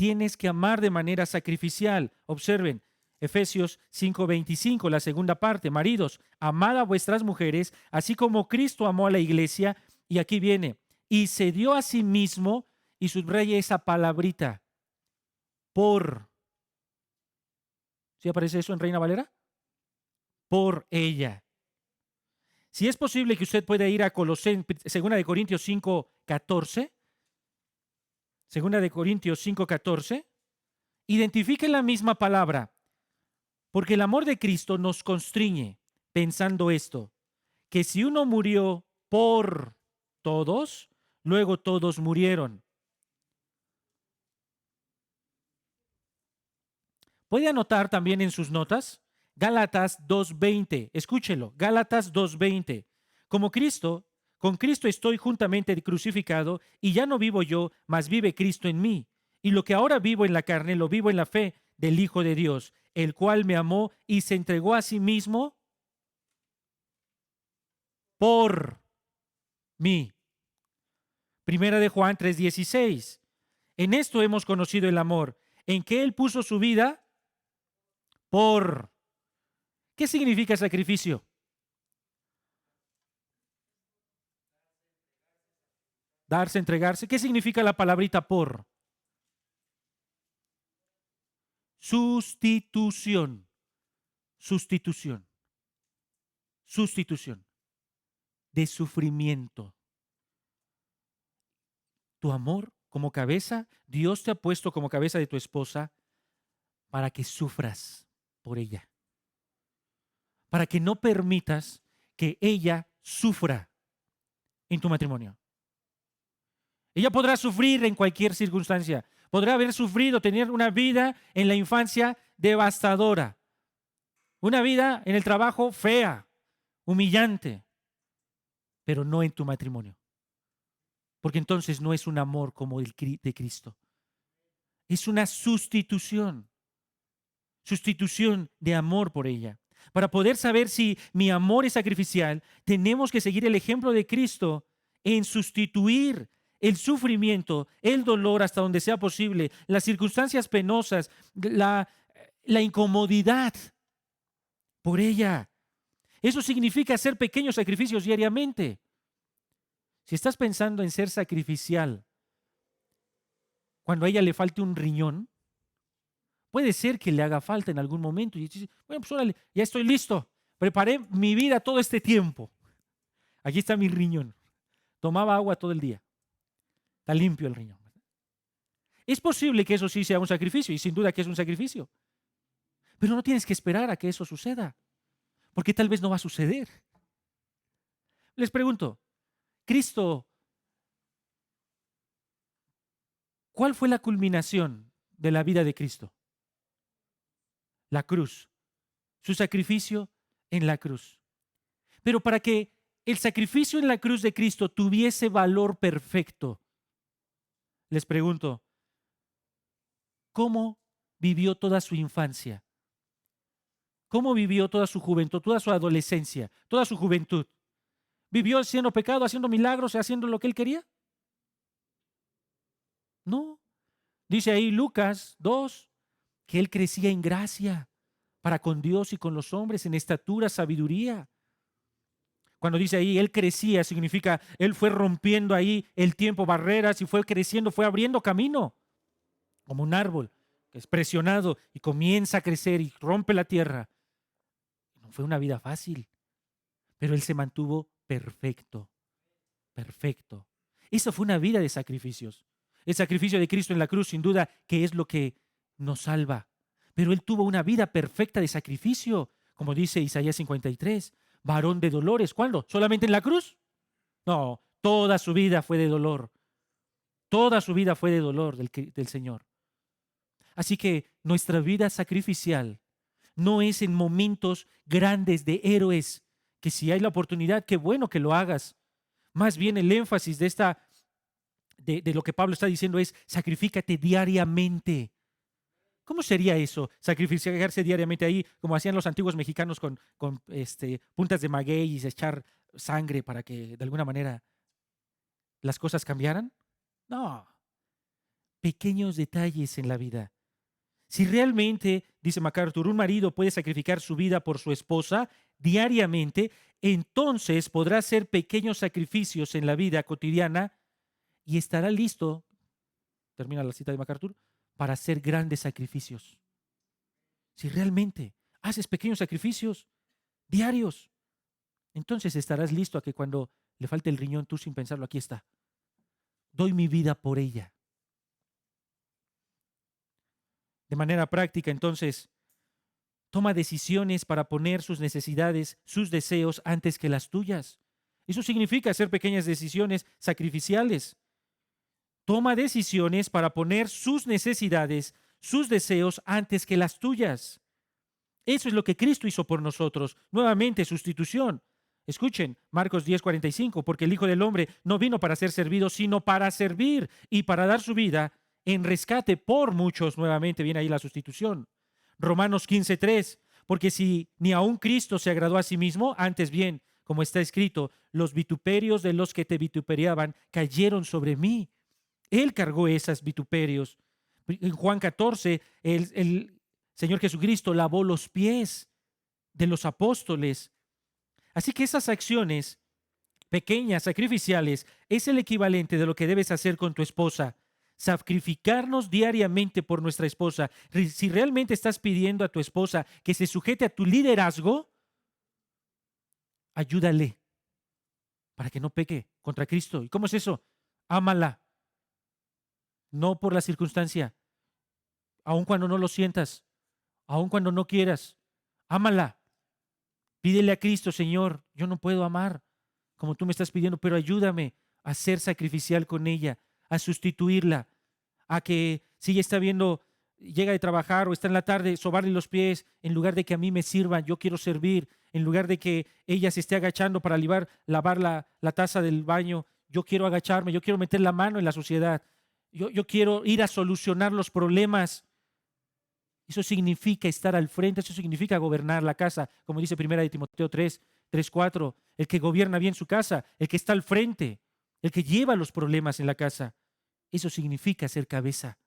tienes que amar de manera sacrificial. Observen, Efesios 5:25, la segunda parte. Maridos, amad a vuestras mujeres, así como Cristo amó a la iglesia. Y aquí viene, y se dio a sí mismo, y subraya esa palabrita, por. ¿Sí aparece eso en Reina Valera? Por ella. Si es posible que usted pueda ir a Colosenses, 2 de Corintios 5:14, 2 de Corintios 5:14, identifique la misma palabra, porque el amor de Cristo nos constriñe, pensando esto, que si uno murió por todos, luego todos murieron. ¿Puede anotar también en sus notas? Gálatas 2:20, escúchelo, Gálatas 2:20. Como Cristo, con Cristo estoy juntamente crucificado, y ya no vivo yo, mas vive Cristo en mí. Y lo que ahora vivo en la carne, lo vivo en la fe del Hijo de Dios, el cual me amó y se entregó a sí mismo por mí. Primera de Juan 3:16. En esto hemos conocido el amor, en que Él puso su vida por. ¿Qué significa sacrificio? Darse, entregarse. ¿Qué significa la palabrita por? Sustitución. Sustitución. Sustitución. De sufrimiento. Tu amor como cabeza, Dios te ha puesto como cabeza de tu esposa para que sufras por ella. Para que no permitas que ella sufra en tu matrimonio. Ella podrá sufrir en cualquier circunstancia. Podrá haber sufrido, tener una vida en la infancia devastadora. Una vida en el trabajo fea, humillante, pero no en tu matrimonio. Porque entonces no es un amor como el de Cristo. Es una sustitución. Sustitución de amor por ella. Para poder saber si mi amor es sacrificial, tenemos que seguir el ejemplo de Cristo en sustituir el sufrimiento, el dolor hasta donde sea posible, las circunstancias penosas, la incomodidad por ella. Eso significa hacer pequeños sacrificios diariamente. Si estás pensando en ser sacrificial cuando a ella le falte un riñón, puede ser que le haga falta en algún momento y dice, bueno, pues órale, ya estoy listo. Preparé mi vida todo este tiempo. Aquí está mi riñón. Tomaba agua todo el día. Está limpio el riñón. Es posible que eso sí sea un sacrificio y sin duda que es un sacrificio. Pero no tienes que esperar a que eso suceda, porque tal vez no va a suceder. Les pregunto, Cristo, ¿cuál fue la culminación de la vida de Cristo? La cruz, su sacrificio en la cruz. Pero para que el sacrificio en la cruz de Cristo tuviese valor perfecto, les pregunto, ¿cómo vivió toda su infancia? ¿Cómo vivió toda su juventud, toda su adolescencia, toda su juventud? ¿Vivió haciendo pecado, haciendo milagros, haciendo lo que él quería? No. Dice ahí Lucas 2 que él crecía en gracia para con Dios y con los hombres, en estatura, sabiduría. Cuando dice ahí, él crecía, significa, él fue rompiendo ahí el tiempo, barreras, y fue creciendo, fue abriendo camino, como un árbol que es presionado y comienza a crecer y rompe la tierra. No fue una vida fácil, pero él se mantuvo perfecto, perfecto. Eso fue una vida de sacrificios. El sacrificio de Cristo en la cruz, sin duda, que es lo que nos salva. Pero él tuvo una vida perfecta de sacrificio, como dice Isaías 53. Varón de dolores. ¿Cuándo? ¿Solamente en la cruz? No, toda su vida fue de dolor. Toda su vida fue de dolor del Señor. Así que nuestra vida sacrificial no es en momentos grandes de héroes, que si hay la oportunidad, qué bueno que lo hagas. Más bien el énfasis de lo que Pablo está diciendo es sacrifícate diariamente. ¿Cómo sería eso? Sacrificarse diariamente ahí, como hacían los antiguos mexicanos con puntas de maguey y echar sangre para que de alguna manera las cosas cambiaran. No. pequeños detalles en la vida. Si realmente, dice MacArthur, un marido puede sacrificar su vida por su esposa diariamente, entonces podrá hacer pequeños sacrificios en la vida cotidiana y estará listo, termina la cita de MacArthur, para hacer grandes sacrificios. Si realmente haces pequeños sacrificios diarios, entonces estarás listo a que cuando le falte el riñón, tú sin pensarlo, aquí está. Doy mi vida por ella. De manera práctica, entonces, toma decisiones para poner sus necesidades, sus deseos antes que las tuyas. Eso significa hacer pequeñas decisiones sacrificiales. Toma decisiones para poner sus necesidades, sus deseos antes que las tuyas. Eso es lo que Cristo hizo por nosotros. Nuevamente, sustitución. Escuchen, Marcos 10:45, porque el Hijo del Hombre no vino para ser servido, sino para servir y para dar su vida en rescate por muchos. Nuevamente viene ahí la sustitución. Romanos 15:3, porque si ni aun Cristo se agradó a sí mismo, antes bien, como está escrito, los vituperios de los que te vituperiaban cayeron sobre mí. Él cargó esos vituperios. En Juan 14, el Señor Jesucristo lavó los pies de los apóstoles. Así que esas acciones pequeñas, sacrificiales, es el equivalente de lo que debes hacer con tu esposa. Sacrificarnos diariamente por nuestra esposa. Si realmente estás pidiendo a tu esposa que se sujete a tu liderazgo, ayúdale para que no peque contra Cristo. ¿Y cómo es eso? Ámala. No por la circunstancia, aun cuando no lo sientas, aun cuando no quieras. Ámala. Pídele a Cristo, Señor, yo no puedo amar como tú me estás pidiendo, pero ayúdame a ser sacrificial con ella, a sustituirla, a que si ella está viendo, llega de trabajar o está en la tarde, sobarle los pies, en lugar de que a mí me sirvan, yo quiero servir, en lugar de que ella se esté agachando para lavar la taza del baño, yo quiero agacharme, yo quiero meter la mano en la suciedad, yo quiero ir a solucionar los problemas. Eso significa estar al frente, eso significa gobernar la casa, como dice primera de Timoteo 3:4, el que gobierna bien su casa, el que está al frente, el que lleva los problemas en la casa. Eso significa ser cabeza.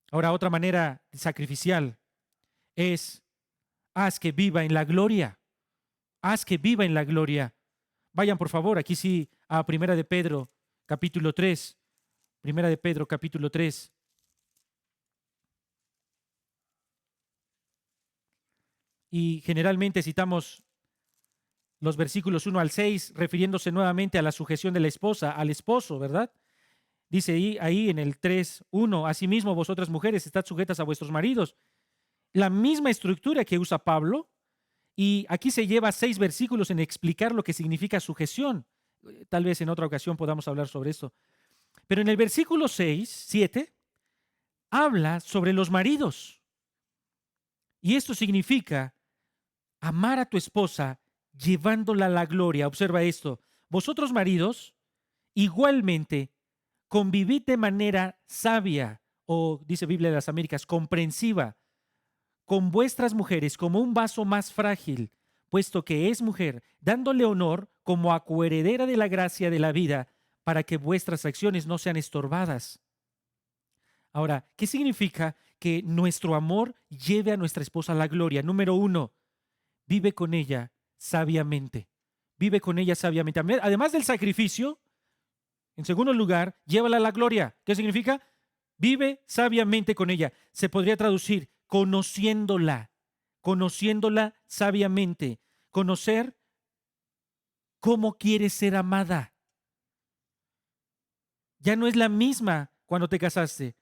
Ahora, otra manera sacrificial es haz que viva en la gloria. Haz que viva en la gloria. Vayan, por favor, aquí sí, a Primera de Pedro, capítulo 3. Primera de Pedro, capítulo 3. Y generalmente citamos los versículos 1 al 6, refiriéndose nuevamente a la sujeción de la esposa, al esposo, ¿verdad? Dice ahí en el 3:1, asimismo vosotras mujeres estad sujetas a vuestros maridos. La misma estructura que usa Pablo, y aquí se lleva 6 versículos en explicar lo que significa sujeción. Tal vez en otra ocasión podamos hablar sobre eso. Pero en el versículo 7, habla sobre los maridos. Y esto significa amar a tu esposa llevándola a la gloria. Observa esto. Vosotros maridos, igualmente, convivid de manera sabia, o dice Biblia de las Américas, comprensiva, con vuestras mujeres como un vaso más frágil, puesto que es mujer, dándole honor como a coheredera de la gracia de la vida, para que vuestras acciones no sean estorbadas. Ahora, ¿qué significa que nuestro amor lleve a nuestra esposa a la gloria? Número 1, vive con ella sabiamente. Vive con ella sabiamente. Además del sacrificio, en segundo lugar, llévala a la gloria. ¿Qué significa? Vive sabiamente con ella. Se podría traducir conociéndola, conociéndola sabiamente. Conocer cómo quiere ser amada. Ya no es la misma cuando te casaste.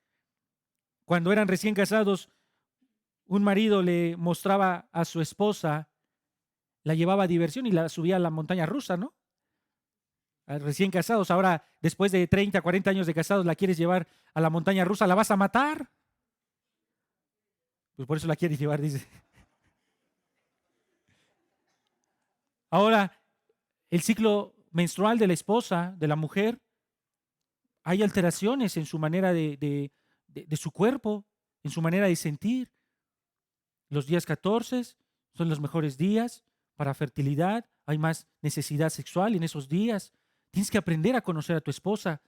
Cuando eran recién casados, un marido le mostraba a su esposa, la llevaba a diversión y la subía a la montaña rusa, ¿no? Recién casados, ahora después de 30, 40 años de casados, la quieres llevar a la montaña rusa, ¿la vas a matar? Pues por eso la quieres llevar, dice. Ahora, el ciclo menstrual de la esposa, de la mujer, hay alteraciones en su manera de su cuerpo, en su manera de sentir. Los días 14 son los mejores días para fertilidad, hay más necesidad sexual en esos días. Tienes que aprender a conocer a tu esposa.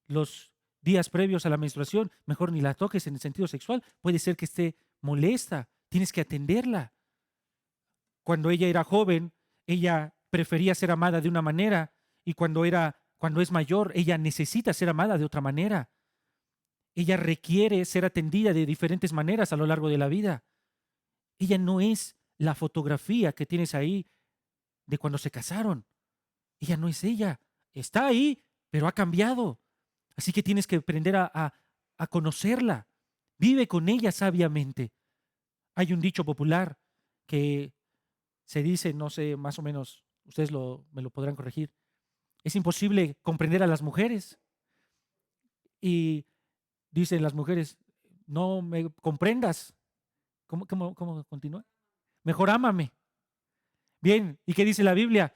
Los días previos a la menstruación, mejor ni la toques en el sentido sexual. Puede ser que esté molesta, tienes que atenderla. Cuando ella era joven, ella prefería ser amada de una manera y cuando es mayor, ella necesita ser amada de otra manera. Ella requiere ser atendida de diferentes maneras a lo largo de la vida. Ella no es la fotografía que tienes ahí de cuando se casaron. Ella no es ella. Está ahí, pero ha cambiado. Así que tienes que aprender a conocerla. Vive con ella sabiamente. Hay un dicho popular que se dice, no sé, más o menos, ustedes me lo podrán corregir. Es imposible comprender a las mujeres. Y dicen las mujeres, no me comprendas. ¿Cómo continúa? Mejor ámame. Bien, ¿y qué dice la Biblia?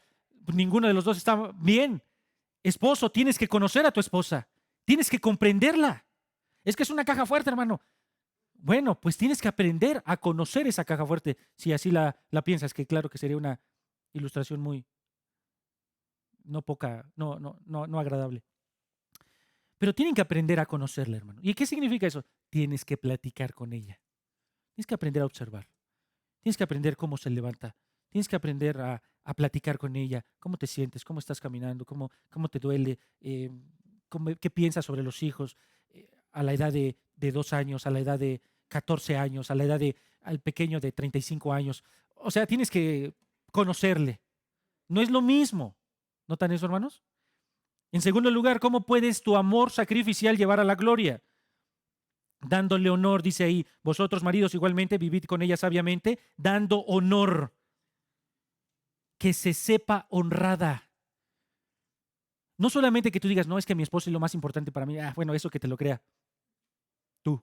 Ninguno de los dos está bien. Esposo, tienes que conocer a tu esposa. Tienes que comprenderla. Es que es una caja fuerte, hermano. Bueno, pues tienes que aprender a conocer esa caja fuerte. Si así la piensas, que claro que sería una ilustración muy no agradable. Pero tienen que aprender a conocerla, hermano. ¿Y qué significa eso? Tienes que platicar con ella. Tienes que aprender a observar. Tienes que aprender cómo se levanta. Tienes que aprender a platicar con ella. ¿Cómo te sientes? ¿Cómo estás caminando? ¿Cómo te duele? ¿Qué piensas sobre los hijos? A la edad de 2 años, a la edad de 14 años, a la edad al pequeño de 35 años. O sea, tienes que conocerle. No es lo mismo. ¿Notan eso, hermanos? En segundo lugar, ¿cómo puedes tu amor sacrificial llevar a la gloria? Dándole honor, dice ahí, vosotros maridos igualmente vivid con ella sabiamente, dando honor, que se sepa honrada. No solamente que tú digas, no, es que mi esposo es lo más importante para mí, bueno, eso que te lo crea tú.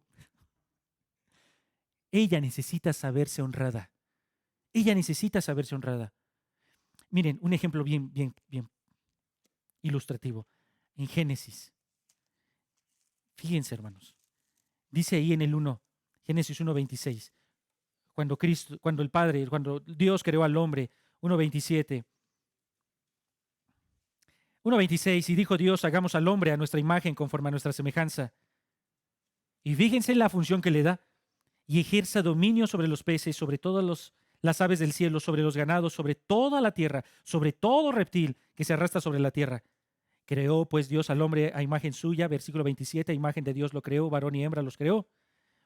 Ella necesita saberse honrada. Ella necesita saberse honrada. Miren, un ejemplo bien ilustrativo. En Génesis. Fíjense, hermanos. Dice ahí en el 1, Génesis 1:26, cuando Dios creó al hombre, 1:27. 1:26, y dijo Dios, hagamos al hombre a nuestra imagen conforme a nuestra semejanza. Y fíjense la función que le da. Y ejerza dominio sobre los peces, sobre todas las aves del cielo, sobre los ganados, sobre toda la tierra, sobre todo reptil que se arrastra sobre la tierra. Creó pues Dios al hombre a imagen suya, versículo 27, a imagen de Dios lo creó, varón y hembra los creó.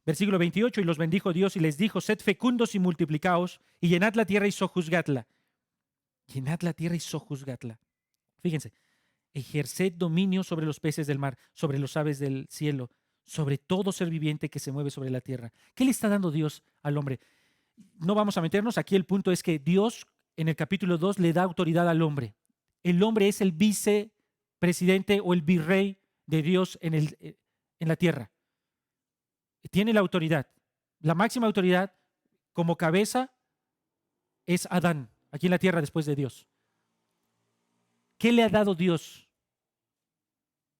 Versículo 28, y los bendijo Dios y les dijo, sed fecundos y multiplicaos, y llenad la tierra y sojuzgadla. Llenad la tierra y sojuzgadla. Fíjense, ejerced dominio sobre los peces del mar, sobre los aves del cielo, sobre todo ser viviente que se mueve sobre la tierra. ¿Qué le está dando Dios al hombre? No vamos a meternos, aquí el punto es que Dios en el capítulo 2 le da autoridad al hombre. El hombre es el vicepresidente o el virrey de Dios en la tierra. Tiene la autoridad. La máxima autoridad como cabeza es Adán, aquí en la tierra después de Dios. ¿Qué le ha dado Dios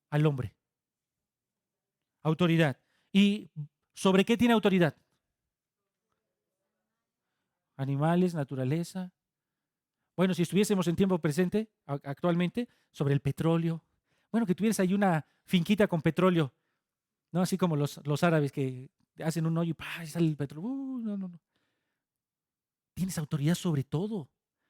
al hombre? Autoridad. ¿Y sobre qué tiene autoridad? Animales, naturaleza. Bueno, si estuviésemos en tiempo presente, actualmente, sobre el petróleo. Bueno, que tuvieras ahí una finquita con petróleo, ¿no? Así como los árabes que hacen un hoyo y ¡pah! Sale el petróleo. No. Tienes autoridad sobre todo.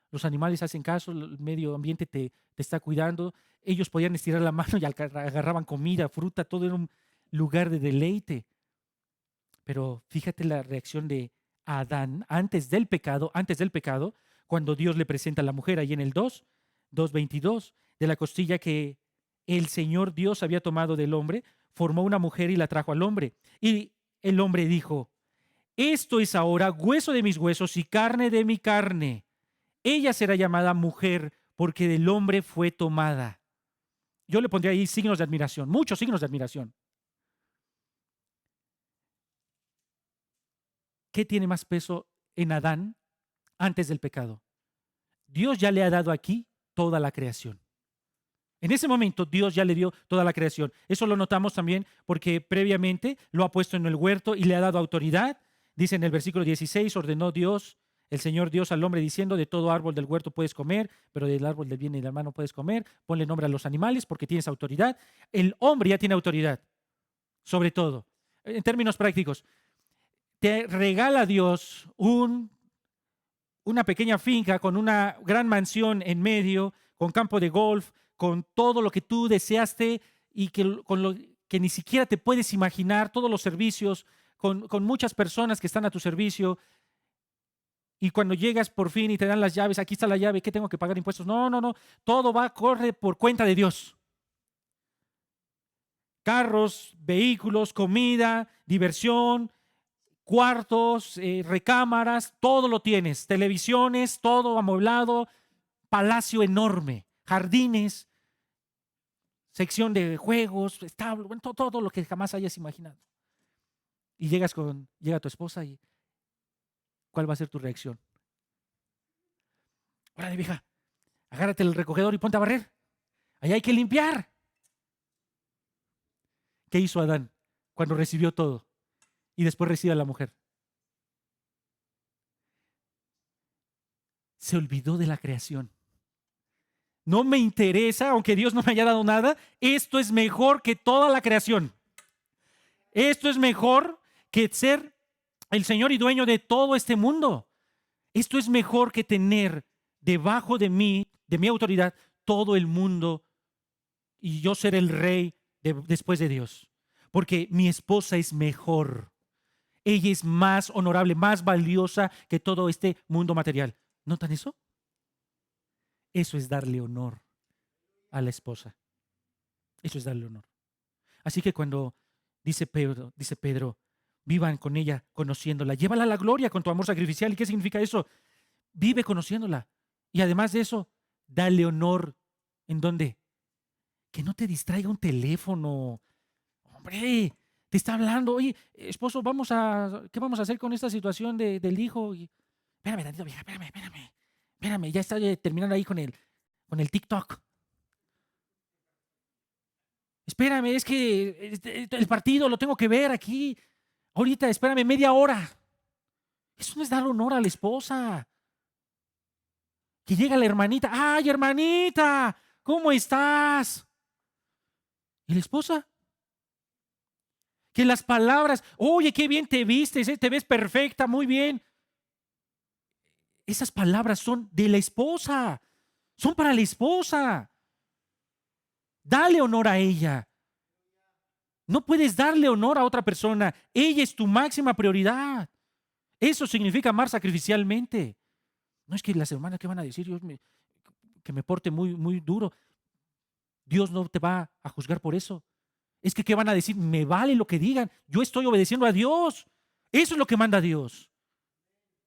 Los animales hacen caso, el medio ambiente te está cuidando. Ellos podían estirar la mano y agarraban comida, fruta, todo era un lugar de deleite. Pero fíjate la reacción de Adán antes del pecado, cuando Dios le presenta a la mujer ahí en el 2:22, de la costilla que el Señor Dios había tomado del hombre, formó una mujer y la trajo al hombre. Y el hombre dijo, esto es ahora hueso de mis huesos y carne de mi carne. Ella será llamada mujer porque del hombre fue tomada. Yo le pondría ahí signos de admiración, muchos signos de admiración. ¿Qué tiene más peso en Adán antes del pecado? Dios ya le ha dado aquí toda la creación. En ese momento Dios ya le dio toda la creación. Eso lo notamos también porque previamente lo ha puesto en el huerto y le ha dado autoridad. Dice en el versículo 16, ordenó Dios, el Señor Dios al hombre diciendo, de todo árbol del huerto puedes comer, pero del árbol del bien y del mal no puedes comer. Ponle nombre a los animales porque tienes autoridad. El hombre ya tiene autoridad. sobre todo. En términos prácticos, te regala Dios una pequeña finca con una gran mansión en medio, con campo de golf, con todo lo que tú deseaste y con lo que ni siquiera te puedes imaginar, todos los servicios, con muchas personas que están a tu servicio. Y cuando llegas por fin y te dan las llaves, aquí está la llave, ¿qué tengo que pagar impuestos? No, no, no, todo corre por cuenta de Dios. Carros, vehículos, comida, diversión, cuartos, recámaras, todo lo tienes, televisiones, todo amueblado, palacio enorme, jardines, sección de juegos, establo, bueno, todo lo que jamás hayas imaginado. Y llega tu esposa y ¿cuál va a ser tu reacción? Órale, vieja, agárrate el recogedor y ponte a barrer. Ahí hay que limpiar. ¿Qué hizo Adán cuando recibió todo y después recibe a la mujer? Se olvidó de la creación. No me interesa, aunque Dios no me haya dado nada, esto es mejor que toda la creación. Esto es mejor que ser el Señor y dueño de todo este mundo. Esto es mejor que tener debajo de mí, de mi autoridad, todo el mundo y yo ser el rey después de Dios. Porque mi esposa es mejor. Ella es más honorable, más valiosa que todo este mundo material. ¿Notan eso? Eso es darle honor a la esposa. Eso es darle honor. Así que cuando dice Pedro, vivan con ella conociéndola, llévala a la gloria con tu amor sacrificial. ¿Y qué significa eso? Vive conociéndola. Y además de eso, dale honor. ¿En dónde? Que no te distraiga un teléfono. Hombre, te está hablando. Oye, esposo, ¿qué vamos a hacer con esta situación del hijo? Espérame, tantito, vieja, espérame, ya está terminando ahí con el TikTok. Espérame, es que el partido lo tengo que ver aquí. Ahorita, espérame media hora. Eso no es dar honor a la esposa. Que llega la hermanita. ¡Ay, hermanita! ¿Cómo estás? ¿Y la esposa? Que las palabras, oye, qué bien te vistes, te ves perfecta, muy bien. Esas palabras son de la esposa. Son para la esposa. Dale honor a ella. No puedes darle honor a otra persona. Ella es tu máxima prioridad. Eso significa amar sacrificialmente. No es que las hermanas, ¿qué van a decir? Que me porte muy, muy duro. Dios no te va a juzgar por eso. Es que, ¿qué van a decir? Me vale lo que digan. Yo estoy obedeciendo a Dios. Eso es lo que manda Dios.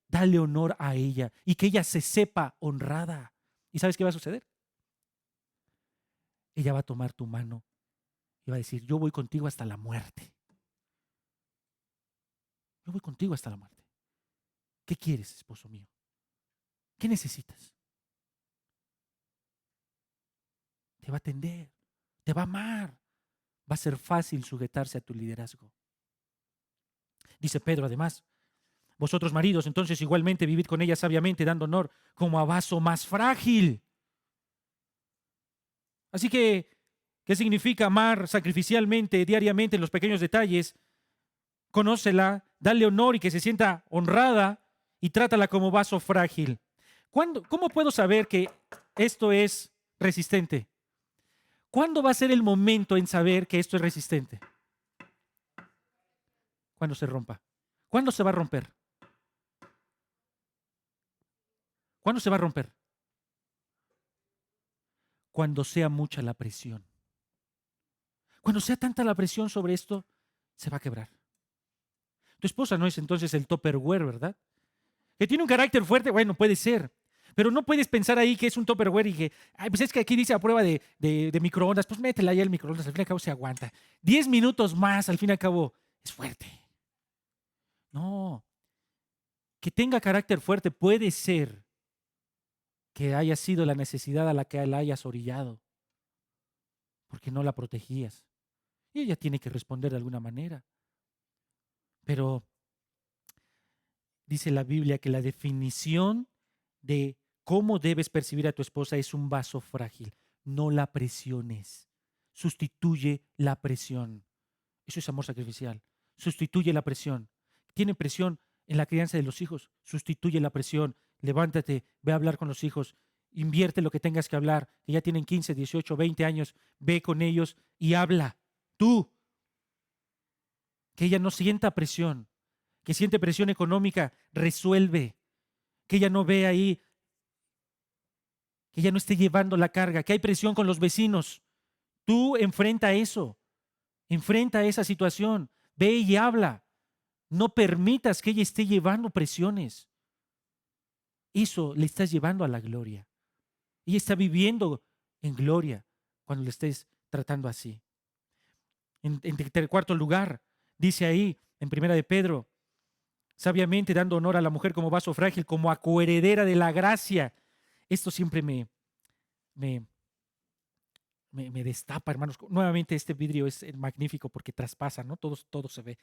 Dale honor a ella y que ella se sepa honrada. ¿Y sabes qué va a suceder? Ella va a tomar tu mano y va a decir, yo voy contigo hasta la muerte. Yo voy contigo hasta la muerte. ¿Qué quieres, esposo mío? ¿Qué necesitas? Te va a atender, te va a amar. Va a ser fácil sujetarse a tu liderazgo. Dice Pedro además, vosotros maridos, entonces igualmente vivid con ella sabiamente, dando honor como a vaso más frágil. Así que, ¿qué significa amar sacrificialmente, diariamente, en los pequeños detalles? Conócela, dale honor y que se sienta honrada y trátala como vaso frágil. ¿Cómo puedo saber que esto es resistente? ¿Cuándo va a ser el momento en saber que esto es resistente? Cuando se rompa. ¿Cuándo se va a romper? ¿Cuándo se va a romper? Cuando sea mucha la presión. Cuando sea tanta la presión sobre esto, se va a quebrar. Tu esposa no es entonces el Tupperware, ¿verdad? Que tiene un carácter fuerte, bueno, puede ser. Pero no puedes pensar ahí que es un Tupperware y que, ay, pues es que aquí dice a prueba de microondas, pues métela ahí al microondas, al fin y al cabo se aguanta. 10 minutos más, al fin y al cabo, es fuerte. No. Que tenga carácter fuerte puede ser que haya sido la necesidad a la que la hayas orillado, porque no la protegías. Y ella tiene que responder de alguna manera. Pero dice la Biblia que la definición de cómo debes percibir a tu esposa es un vaso frágil. No la presiones. Sustituye la presión. Eso es amor sacrificial. Sustituye la presión. Tiene presión en la crianza de los hijos. Sustituye la presión. Levántate, ve a hablar con los hijos. Invierte lo que tengas que hablar. Que ya tienen 15, 18, 20 años. Ve con ellos y habla. Tú. Que ella no sienta presión. Que siente presión económica. Resuelve. Que ella no ve ahí. Que ella no esté llevando la carga. Que hay presión con los vecinos. Tú enfrenta eso. Enfrenta esa situación. Ve y habla. No permitas que ella esté llevando presiones. Eso le estás llevando a la gloria. Ella está viviendo en gloria cuando le estés tratando así. En cuarto lugar, dice ahí en primera de Pedro, sabiamente dando honor a la mujer como vaso frágil, como a coheredera de la gracia. Esto siempre me destapa, hermanos. Nuevamente este vidrio es magnífico porque traspasa, ¿no? Todo se ve.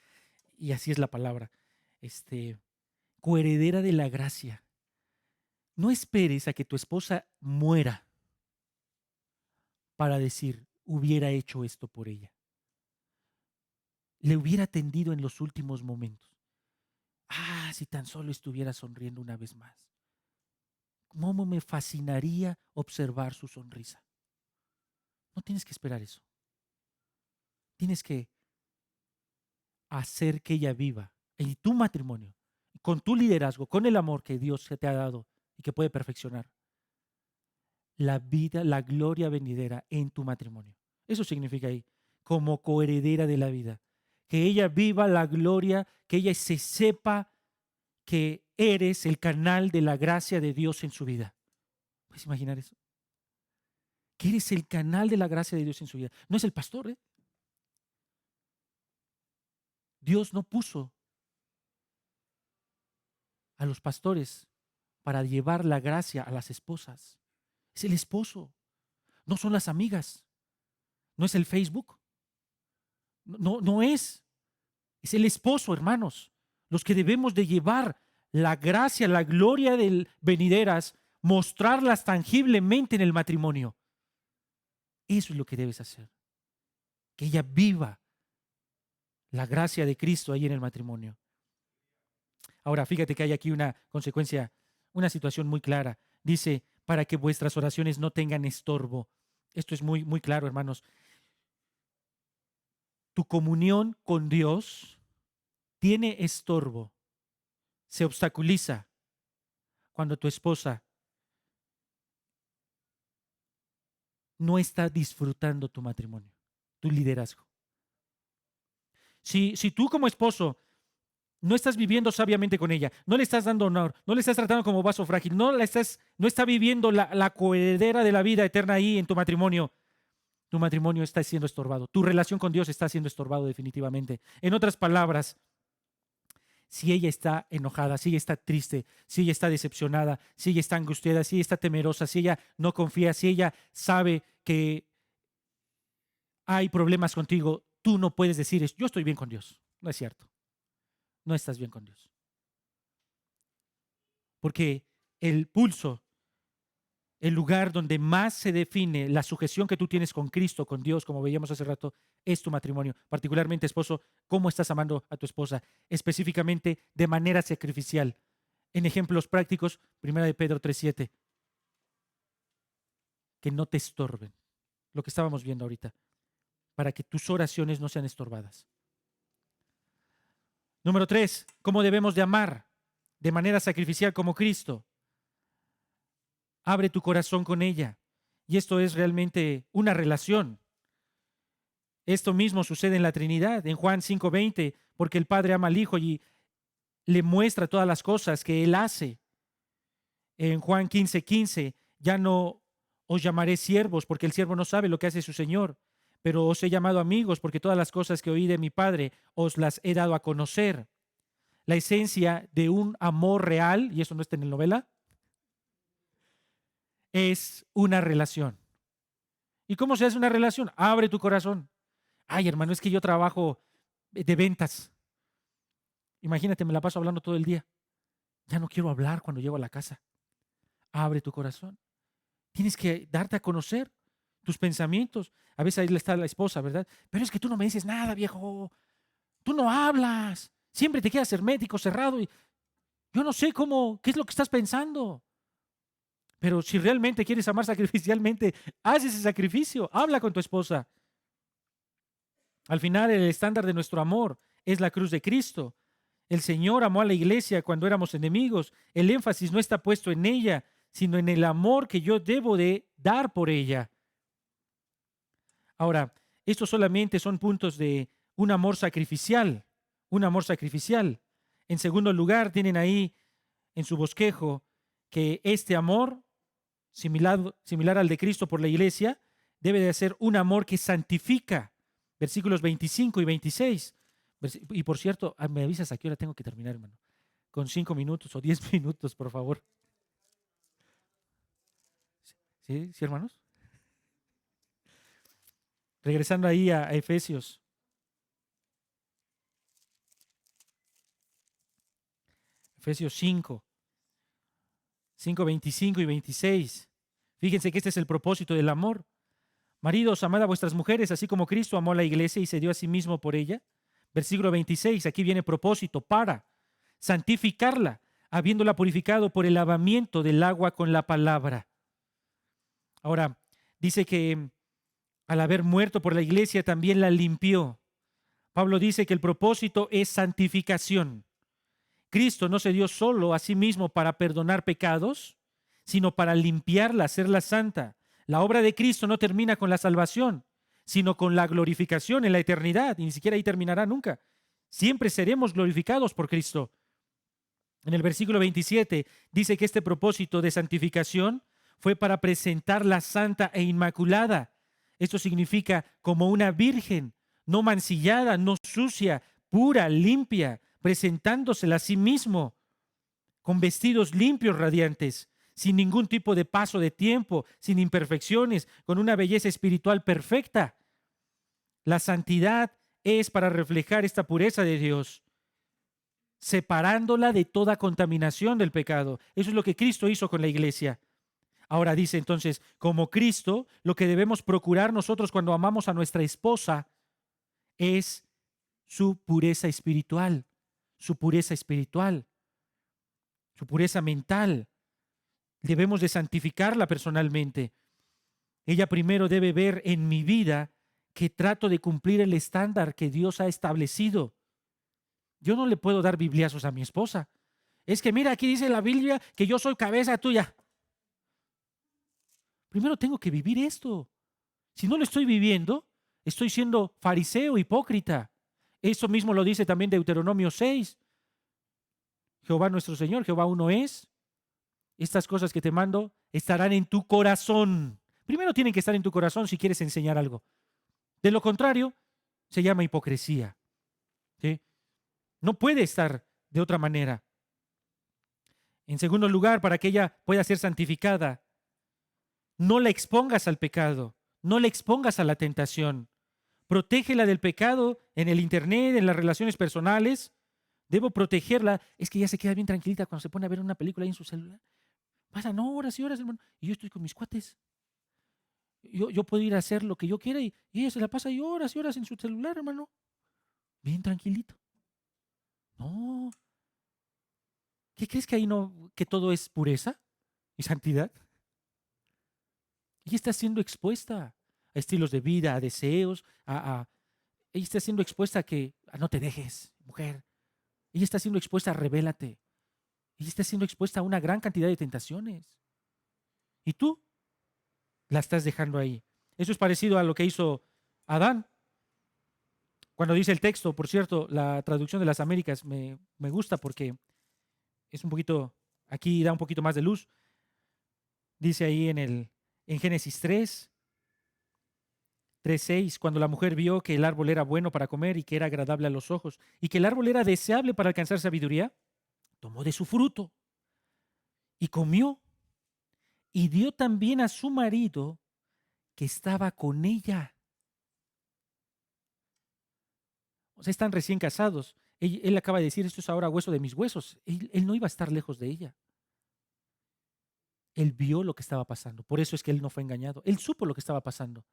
Y así es la palabra. Coheredera de la gracia. No esperes a que tu esposa muera para decir, hubiera hecho esto por ella. Le hubiera atendido en los últimos momentos. Si tan solo estuviera sonriendo una vez más. ¿Cómo me fascinaría observar su sonrisa? No tienes que esperar eso. Tienes que hacer que ella viva en tu matrimonio, con tu liderazgo, con el amor que Dios te ha dado y que puede perfeccionar la vida, la gloria venidera en tu matrimonio. Eso significa ahí, como coheredera de la vida. Que ella viva la gloria, que ella se sepa que eres el canal de la gracia de Dios en su vida. ¿Puedes imaginar eso? Que eres el canal de la gracia de Dios en su vida. No es el pastor, ¿eh? Dios no puso a los pastores para llevar la gracia a las esposas. Es el esposo. No son las amigas. No es el Facebook. No es. Es el esposo, hermanos. Los que debemos de llevar la gracia, la gloria del venideras, mostrarlas tangiblemente en el matrimonio. Eso es lo que debes hacer. Que ella viva la gracia de Cristo ahí en el matrimonio. Ahora, fíjate que hay aquí una consecuencia, una situación muy clara. Dice, para que vuestras oraciones no tengan estorbo. Esto es muy, muy claro, hermanos. Tu comunión con Dios tiene estorbo, se obstaculiza cuando tu esposa no está disfrutando tu matrimonio, tu liderazgo. Si tú como esposo no estás viviendo sabiamente con ella, no le estás dando honor, no le estás tratando como vaso frágil, no está viviendo la coheredera de la vida eterna ahí en tu matrimonio está siendo estorbado. Tu relación con Dios está siendo estorbado definitivamente. En otras palabras, si ella está enojada, si ella está triste, si ella está decepcionada, si ella está angustiada, si ella está temerosa, si ella no confía, si ella sabe que hay problemas contigo, tú no puedes decir, yo estoy bien con Dios. No es cierto. No estás bien con Dios. Porque el pulso, el lugar donde más se define la sujeción que tú tienes con Cristo, con Dios, como veíamos hace rato, es tu matrimonio. Particularmente, esposo, cómo estás amando a tu esposa, específicamente de manera sacrificial. En ejemplos prácticos, 1 de Pedro 3:7. Que no te estorben. Lo que estábamos viendo ahorita. Para que tus oraciones no sean estorbadas. Número 3, ¿cómo debemos de amar de manera sacrificial como Cristo? Abre tu corazón con ella. Y esto es realmente una relación. Esto mismo sucede en la Trinidad, en Juan 5:20, porque el Padre ama al Hijo y le muestra todas las cosas que Él hace. En Juan 15:15, ya no os llamaré siervos, porque el siervo no sabe lo que hace su Señor, pero os he llamado amigos, porque todas las cosas que oí de mi Padre os las he dado a conocer. La esencia de un amor real, y eso no está en la novela, es una relación. ¿Y cómo se hace una relación? Abre tu corazón. Ay, hermano, es que yo trabajo de ventas. Imagínate, me la paso hablando todo el día. Ya no quiero hablar cuando llego a la casa. Abre tu corazón. Tienes que darte a conocer. tus pensamientos. A veces ahí está la esposa, ¿verdad? Pero es que tú no me dices nada, viejo. Tú no hablas. Siempre te quedas hermético, cerrado. Y yo no sé qué es lo que estás pensando. Pero si realmente quieres amar sacrificialmente, haz ese sacrificio. Habla con tu esposa. Al final, el estándar de nuestro amor es la cruz de Cristo. El Señor amó a la iglesia cuando éramos enemigos. El énfasis no está puesto en ella, sino en el amor que yo debo de dar por ella. Ahora, estos solamente son puntos de un amor sacrificial, un amor sacrificial. En segundo lugar, tienen ahí en su bosquejo que este amor, similar al de Cristo por la iglesia, debe de ser un amor que santifica. Versículos 25 y 26. Y por cierto, me avisas a qué hora tengo que terminar, hermano. Con 5 minutos o 10 minutos, por favor. ¿Sí, sí, hermanos? Regresando ahí a Efesios. Efesios 5, 25 y 26. Fíjense que este es el propósito del amor. Maridos, amad a vuestras mujeres, así como Cristo amó a la iglesia y se dio a sí mismo por ella. Versículo 26, aquí viene propósito para santificarla, habiéndola purificado por el lavamiento del agua con la palabra. Ahora, dice que al haber muerto por la iglesia también la limpió. Pablo dice que el propósito es santificación. Cristo no se dio solo a sí mismo para perdonar pecados, sino para limpiarla, hacerla santa. La obra de Cristo no termina con la salvación, sino con la glorificación en la eternidad, y ni siquiera ahí terminará nunca. Siempre seremos glorificados por Cristo. En el versículo 27 dice que este propósito de santificación fue para presentarla santa e inmaculada. Esto significa como una virgen, no mancillada, no sucia, pura, limpia, presentándosela a sí mismo, con vestidos limpios, radiantes, sin ningún tipo de paso de tiempo, sin imperfecciones, con una belleza espiritual perfecta. La santidad es para reflejar esta pureza de Dios, separándola de toda contaminación del pecado. Eso es lo que Cristo hizo con la iglesia. Ahora dice entonces, como Cristo, lo que debemos procurar nosotros cuando amamos a nuestra esposa es su pureza espiritual, su pureza espiritual, su pureza mental. Debemos de santificarla personalmente. Ella primero debe ver en mi vida que trato de cumplir el estándar que Dios ha establecido. Yo no le puedo dar bibliazos a mi esposa. Es que mira, aquí dice la Biblia que yo soy cabeza tuya. Primero tengo que vivir esto. Si no lo estoy viviendo, estoy siendo fariseo, hipócrita. Eso mismo lo dice también Deuteronomio 6. Jehová nuestro Señor, Jehová uno es. Estas cosas que te mando estarán en tu corazón. Primero tienen que estar en tu corazón si quieres enseñar algo. De lo contrario, se llama hipocresía. ¿Sí? No puede estar de otra manera. En segundo lugar, para que ella pueda ser santificada, no la expongas al pecado, no la expongas a la tentación. Protégela del pecado en el internet, en las relaciones personales. Debo protegerla. Es que ella se queda bien tranquilita cuando se pone a ver una película ahí en su celular. Pasan horas y horas, hermano. Y yo estoy con mis cuates. Yo puedo ir a hacer lo que yo quiera y ella se la pasa ahí horas y horas en su celular, hermano. Bien tranquilito. No. ¿Qué crees que ahí no, que todo es pureza y santidad? Ella está siendo expuesta a estilos de vida, a deseos, ella está siendo expuesta a no te dejes, mujer. Ella está siendo expuesta a revélate. Ella está siendo expuesta a una gran cantidad de tentaciones. Y tú la estás dejando ahí. Eso es parecido a lo que hizo Adán. Cuando dice el texto, por cierto, la traducción de las Américas me gusta porque es un poquito, aquí da un poquito más de luz. Dice ahí en Génesis 3:6, cuando la mujer vio que el árbol era bueno para comer y que era agradable a los ojos y que el árbol era deseable para alcanzar sabiduría, tomó de su fruto y comió y dio también a su marido que estaba con ella. O sea, están recién casados. Él acaba de decir, esto es ahora hueso de mis huesos. Él no iba a estar lejos de ella. Él vio lo que estaba pasando. Por eso es que él no fue engañado. Él supo lo que estaba pasando.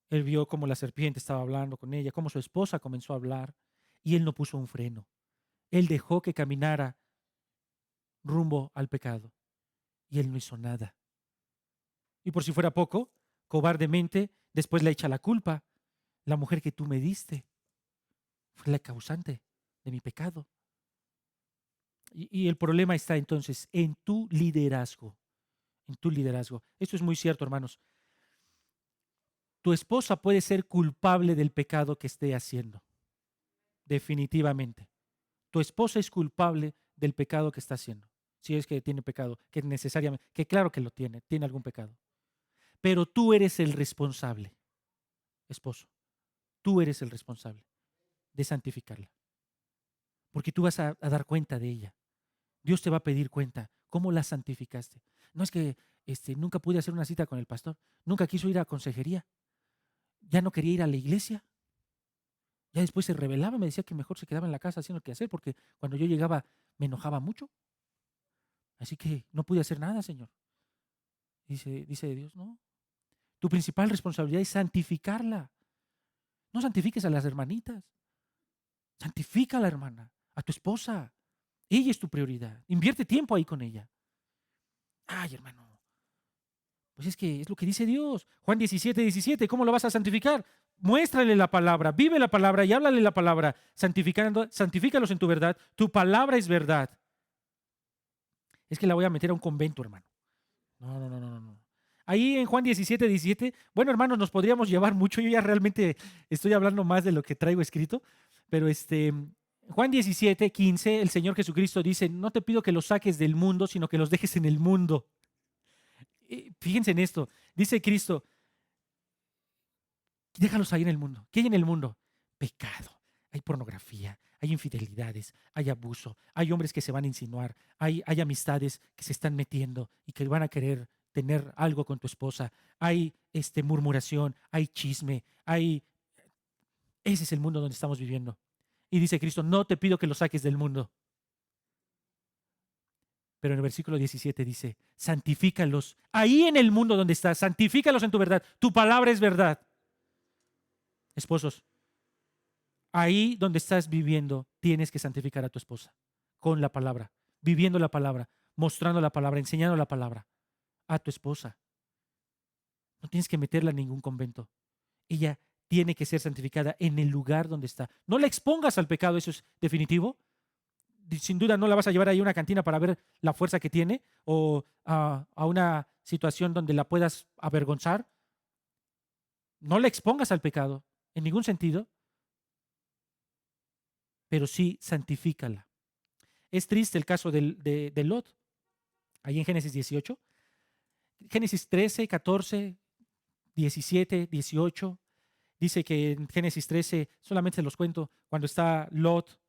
Él vio cómo la serpiente estaba hablando con ella, cómo su esposa comenzó a hablar, y él no puso un freno. Él dejó que caminara rumbo al pecado, y él no hizo nada. Y por si fuera poco, cobardemente, después le echa la culpa. La mujer que tú me diste fue la causante de mi pecado. Y el problema está entonces en tu liderazgo, en tu liderazgo. Esto es muy cierto, hermanos. Tu esposa puede ser culpable del pecado que esté haciendo, definitivamente. Tu esposa es culpable del pecado que está haciendo. Si es que tiene pecado, que necesariamente, que claro que lo tiene algún pecado. Pero tú eres el responsable, esposo. Tú eres el responsable de santificarla. Porque tú vas a dar cuenta de ella. Dios te va a pedir cuenta. ¿Cómo la santificaste? No es que nunca pude hacer una cita con el pastor. Nunca quiso ir a consejería. Ya no quería ir a la iglesia. Ya después se rebelaba, me decía que mejor se quedaba en la casa haciendo el quehacer porque cuando yo llegaba me enojaba mucho. Así que no pude hacer nada, Señor. Dice Dios, no. Tu principal responsabilidad es santificarla. No santifiques a las hermanitas. Santifica a la hermana, a tu esposa. Ella es tu prioridad. Invierte tiempo ahí con ella. Ay, hermano. Pues es que es lo que dice Dios. Juan 17:17. ¿Cómo lo vas a santificar? Muéstrale la palabra, vive la palabra y háblale la palabra, santifícalos en tu verdad. Tu palabra es verdad. Es que la voy a meter a un convento, hermano. No, no, no, no, no. Ahí en Juan 17:17, bueno, hermanos, nos podríamos llevar mucho. Yo ya realmente estoy hablando más de lo que traigo escrito, pero Juan 17:15, el Señor Jesucristo dice, no te pido que los saques del mundo, sino que los dejes en el mundo. Fíjense en esto, dice Cristo, déjalos ahí en el mundo. ¿Qué hay en el mundo? Pecado. Hay pornografía, hay infidelidades, hay abuso, hay hombres que se van a insinuar, hay amistades que se están metiendo y que van a querer tener algo con tu esposa, hay murmuración, hay chisme, hay... Ese es el mundo donde estamos viviendo. Y dice Cristo, no te pido que lo saques del mundo. Pero en el versículo 17 dice, santifícalos ahí en el mundo donde estás, santifícalos en tu verdad. Tu palabra es verdad. Esposos, ahí donde estás viviendo, tienes que santificar a tu esposa con la palabra, viviendo la palabra, mostrando la palabra, enseñando la palabra a tu esposa. No tienes que meterla en ningún convento. Ella tiene que ser santificada en el lugar donde está. No la expongas al pecado, eso es definitivo. Sin duda no la vas a llevar ahí a una cantina para ver la fuerza que tiene o a una situación donde la puedas avergonzar. No la expongas al pecado en ningún sentido, pero sí santifícala. Es triste el caso de Lot, ahí en Génesis 18. Génesis 13, 14, 17, 18. Dice que en Génesis 13, solamente se los cuento, cuando está Lot,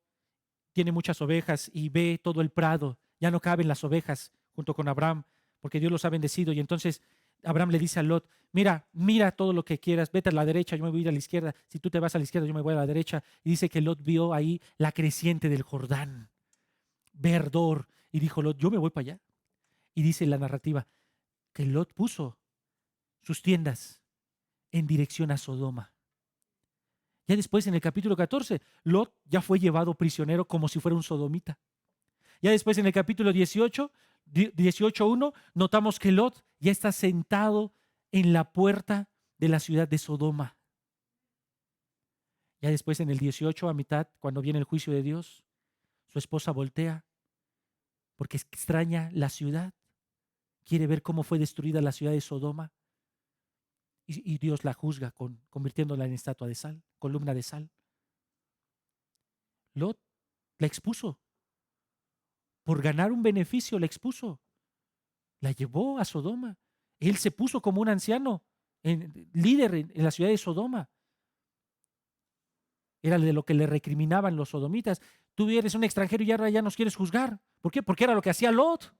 tiene muchas ovejas y ve todo el prado, ya no caben las ovejas junto con Abraham, porque Dios los ha bendecido. Y entonces Abraham le dice a Lot, mira todo lo que quieras, vete a la derecha, yo me voy a ir a la izquierda, si tú te vas a la izquierda, yo me voy a la derecha. Y dice que Lot vio ahí la creciente del Jordán, verdor, y dijo Lot, yo me voy para allá. Y dice la narrativa que Lot puso sus tiendas en dirección a Sodoma. Ya después, en el capítulo 14, Lot ya fue llevado prisionero como si fuera un sodomita. Ya después, en el capítulo 18:1, notamos que Lot ya está sentado en la puerta de la ciudad de Sodoma. Ya después, en el 18, a mitad, cuando viene el juicio de Dios, su esposa voltea porque extraña la ciudad, quiere ver cómo fue destruida la ciudad de Sodoma. Y Dios la juzga convirtiéndola en estatua de sal, columna de sal. Lot la expuso. Por ganar un beneficio la expuso. La llevó a Sodoma. Él se puso como un anciano, líder en la ciudad de Sodoma. Era de lo que le recriminaban los sodomitas. Tú eres un extranjero y ahora ya nos quieres juzgar. ¿Por qué? Porque era lo que hacía Lot.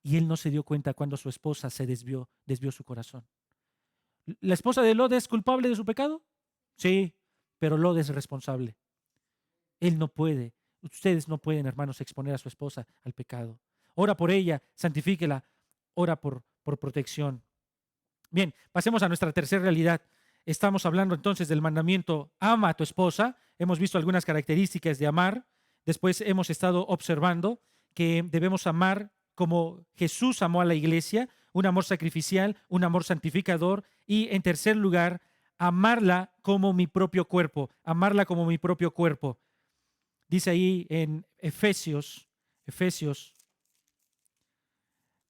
Y él no se dio cuenta cuando su esposa se desvió su corazón. ¿La esposa de Lot es culpable de su pecado? Sí, pero Lot es responsable. Él no puede. Ustedes no pueden, hermanos, exponer a su esposa al pecado. ora por ella, santifíquela, ora por protección. Bien, pasemos a nuestra tercera realidad. Estamos hablando entonces del mandamiento, ama a tu esposa. Hemos visto algunas características de amar. Después hemos estado observando que debemos amar como Jesús amó a la iglesia, un amor sacrificial, un amor santificador. Y en tercer lugar, amarla como mi propio cuerpo, amarla como mi propio cuerpo. Dice ahí en Efesios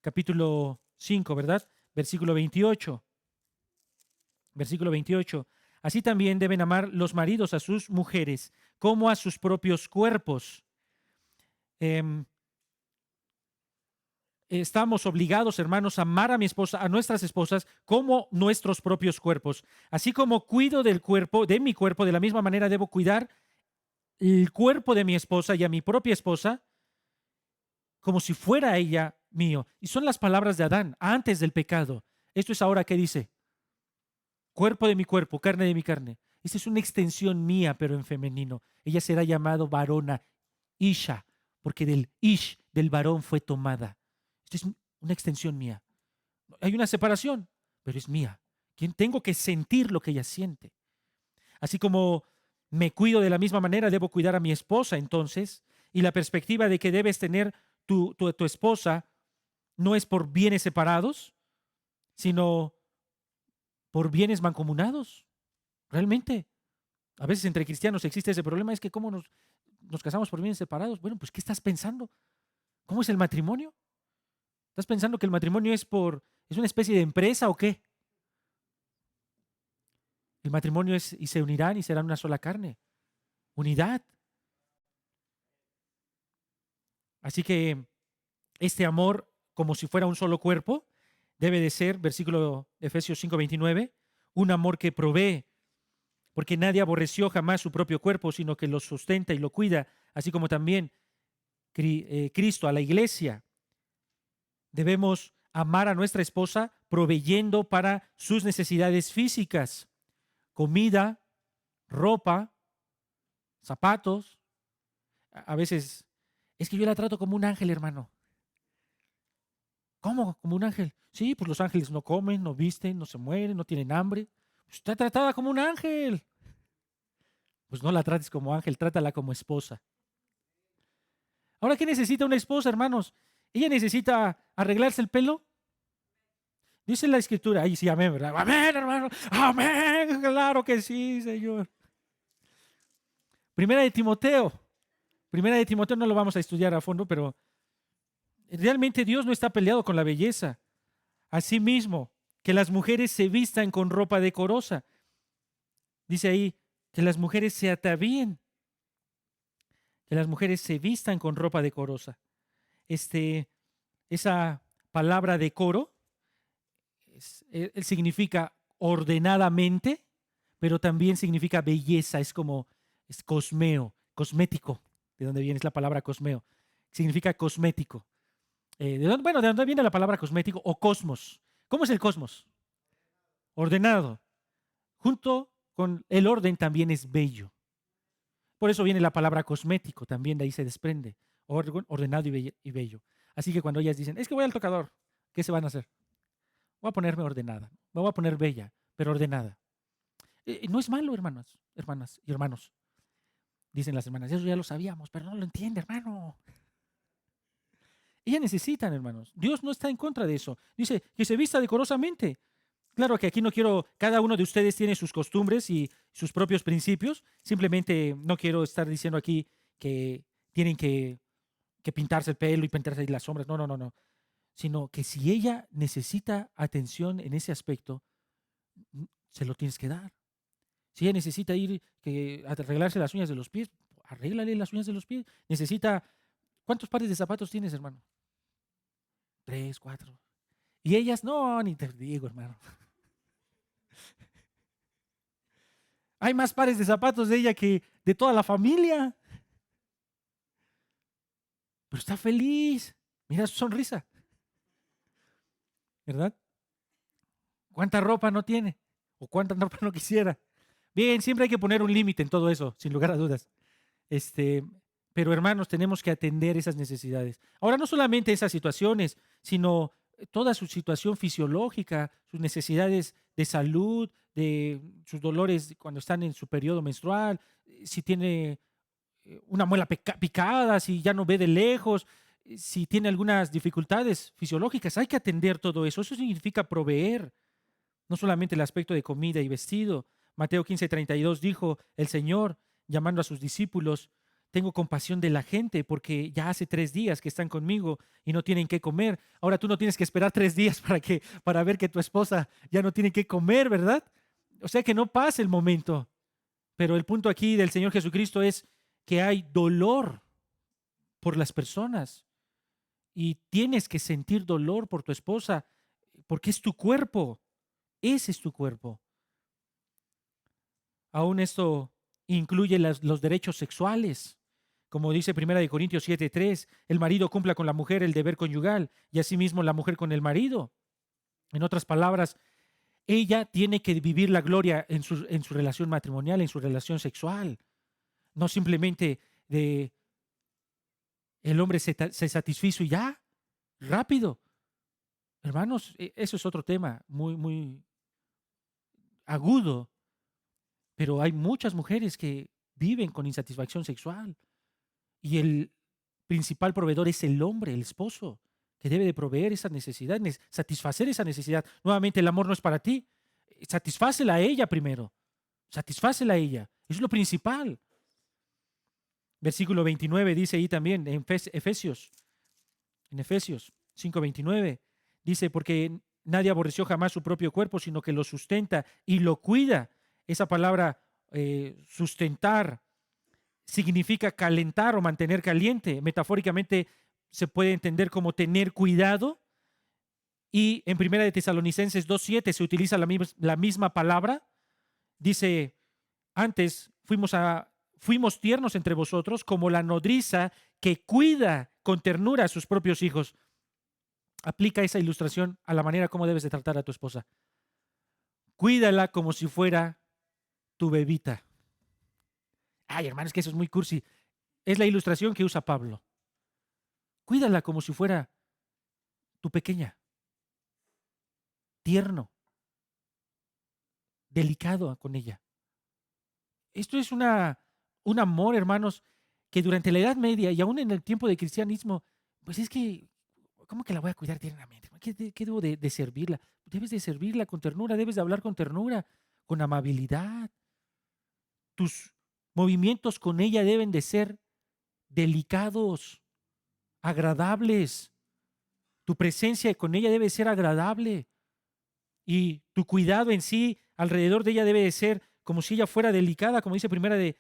capítulo 5, ¿verdad? Versículo 28. Versículo 28. Así también deben amar los maridos a sus mujeres como a sus propios cuerpos. Estamos obligados, hermanos, a amar a mi esposa, a nuestras esposas, como nuestros propios cuerpos. Así como cuido del cuerpo, de mi cuerpo, de la misma manera debo cuidar el cuerpo de mi esposa y a mi propia esposa como si fuera ella mío. Y son las palabras de Adán antes del pecado. Esto es ahora que dice, cuerpo de mi cuerpo, carne de mi carne. Esta es una extensión mía, pero en femenino. Ella será llamado varona, Isha, porque del Ish, del varón, fue tomada. Esta es una extensión mía. Hay una separación, pero es mía. Tengo que sentir lo que ella siente. Así como me cuido de la misma manera, debo cuidar a mi esposa entonces. Y la perspectiva de que debes tener tu esposa no es por bienes separados, sino por bienes mancomunados. Realmente. A veces entre cristianos existe ese problema, es que ¿cómo nos casamos por bienes separados? Bueno, pues ¿qué estás pensando? ¿Cómo es el matrimonio? ¿Estás pensando que el matrimonio es una especie de empresa o qué? El matrimonio es, y se unirán y serán una sola carne. Unidad. Así que este amor, como si fuera un solo cuerpo, debe de ser, versículo de Efesios 5:29, un amor que provee, porque nadie aborreció jamás su propio cuerpo, sino que lo sustenta y lo cuida, así como también Cristo a la iglesia. Debemos amar a nuestra esposa proveyendo para sus necesidades físicas, comida, ropa, zapatos. A veces, es que yo la trato como un ángel, hermano. ¿Cómo? ¿Como un ángel? Sí, pues los ángeles no comen, no visten, no se mueren, no tienen hambre. Está tratada como un ángel. Pues no la trates como ángel, trátala como esposa. Ahora, ¿qué necesita una esposa, hermanos? ¿Ella necesita arreglarse el pelo? Dice la escritura, ahí sí, amén, ¿verdad? Amén, hermano, amén, claro que sí, Señor. Primera de Timoteo. Primera de Timoteo no lo vamos a estudiar a fondo, pero realmente Dios no está peleado con la belleza. Asimismo, que las mujeres se vistan con ropa decorosa. Dice ahí que las mujeres se atavíen, que las mujeres se vistan con ropa decorosa. Esa palabra decoro significa ordenadamente, pero también significa belleza, es cosmeo, cosmético, de donde viene la palabra cosmeo, significa cosmético. ¿De dónde viene la palabra cosmético o cosmos? ¿Cómo es el cosmos? Ordenado. Junto con el orden también es bello. Por eso viene la palabra cosmético, también de ahí se desprende, ordenado y bello. Así que cuando ellas dicen, es que voy al tocador, ¿qué se van a hacer? Voy a ponerme ordenada, me voy a poner bella, pero ordenada. No es malo, hermanas y hermanos. Dicen las hermanas, eso ya lo sabíamos, pero no lo entiende, hermano. Ellas necesitan, hermanos. Dios no está en contra de eso. Dice que se vista decorosamente. Claro que aquí no quiero, cada uno de ustedes tiene sus costumbres y sus propios principios. Simplemente no quiero estar diciendo aquí que tienen que pintarse el pelo y pintarse las sombras. No, no, no, no. Sino que si ella necesita atención en ese aspecto, se lo tienes que dar. Si ella necesita a arreglarse las uñas de los pies, arréglale las uñas de los pies. ¿Cuántos pares de zapatos tienes, hermano? 3, 4. Y ellas, no, ni te digo, hermano. Hay más pares de zapatos de ella que de toda la familia. Pero está feliz. Mira su sonrisa. ¿Verdad? ¿Cuánta ropa no tiene? ¿O cuánta ropa no quisiera? Bien, siempre hay que poner un límite en todo eso, sin lugar a dudas. Pero hermanos, tenemos que atender esas necesidades. Ahora, no solamente esas situaciones, sino toda su situación fisiológica, sus necesidades de salud, de sus dolores cuando están en su periodo menstrual, si tiene una muela picada, si ya no ve de lejos, si tiene algunas dificultades fisiológicas, hay que atender todo eso. Eso significa proveer, no solamente el aspecto de comida y vestido. Mateo 15:32 dijo el Señor, llamando a sus discípulos: tengo compasión de la gente porque ya hace 3 días que están conmigo y no tienen qué comer. Ahora tú no tienes que esperar 3 días para ver que tu esposa ya no tiene qué comer, ¿verdad? O sea que no pase el momento. Pero el punto aquí del Señor Jesucristo es que hay dolor por las personas y tienes que sentir dolor por tu esposa porque es tu cuerpo. Ese es tu cuerpo. Aún esto incluye los derechos sexuales. Como dice 1 Corintios 7:3, el marido cumpla con la mujer el deber conyugal y asimismo la mujer con el marido. En otras palabras, ella tiene que vivir la gloria en su relación matrimonial, en su relación sexual. No simplemente de el hombre se satisfizo y ya, rápido. Hermanos, eso es otro tema muy, muy agudo, pero hay muchas mujeres que viven con insatisfacción sexual y el principal proveedor es el hombre, el esposo, que debe de proveer esa necesidad, satisfacer esa necesidad. Nuevamente, el amor no es para ti, satisfácela a ella primero, satisfácela a ella, eso es lo principal. Versículo 29 dice ahí también, en Efesios 5:29, dice, porque nadie aborreció jamás su propio cuerpo, sino que lo sustenta y lo cuida. Esa palabra sustentar significa calentar o mantener caliente. Metafóricamente se puede entender como tener cuidado. Y en Primera de Tesalonicenses 2:7 se utiliza la misma palabra. Dice, antes fuimos tiernos entre vosotros como la nodriza que cuida con ternura a sus propios hijos. Aplica esa ilustración a la manera como debes de tratar a tu esposa. Cuídala como si fuera tu bebita. Ay, hermano, es que eso es muy cursi. Es la ilustración que usa Pablo. Cuídala como si fuera tu pequeña. Tierno. Delicado con ella. Esto es un amor, hermanos, que durante la Edad Media y aún en el tiempo del cristianismo, pues es que, ¿cómo que la voy a cuidar tiernamente? ¿Qué debo de servirla? Debes de servirla con ternura, debes de hablar con ternura, con amabilidad. Tus movimientos con ella deben de ser delicados, agradables. Tu presencia con ella debe ser agradable. Y tu cuidado en sí alrededor de ella debe de ser como si ella fuera delicada, como dice primera de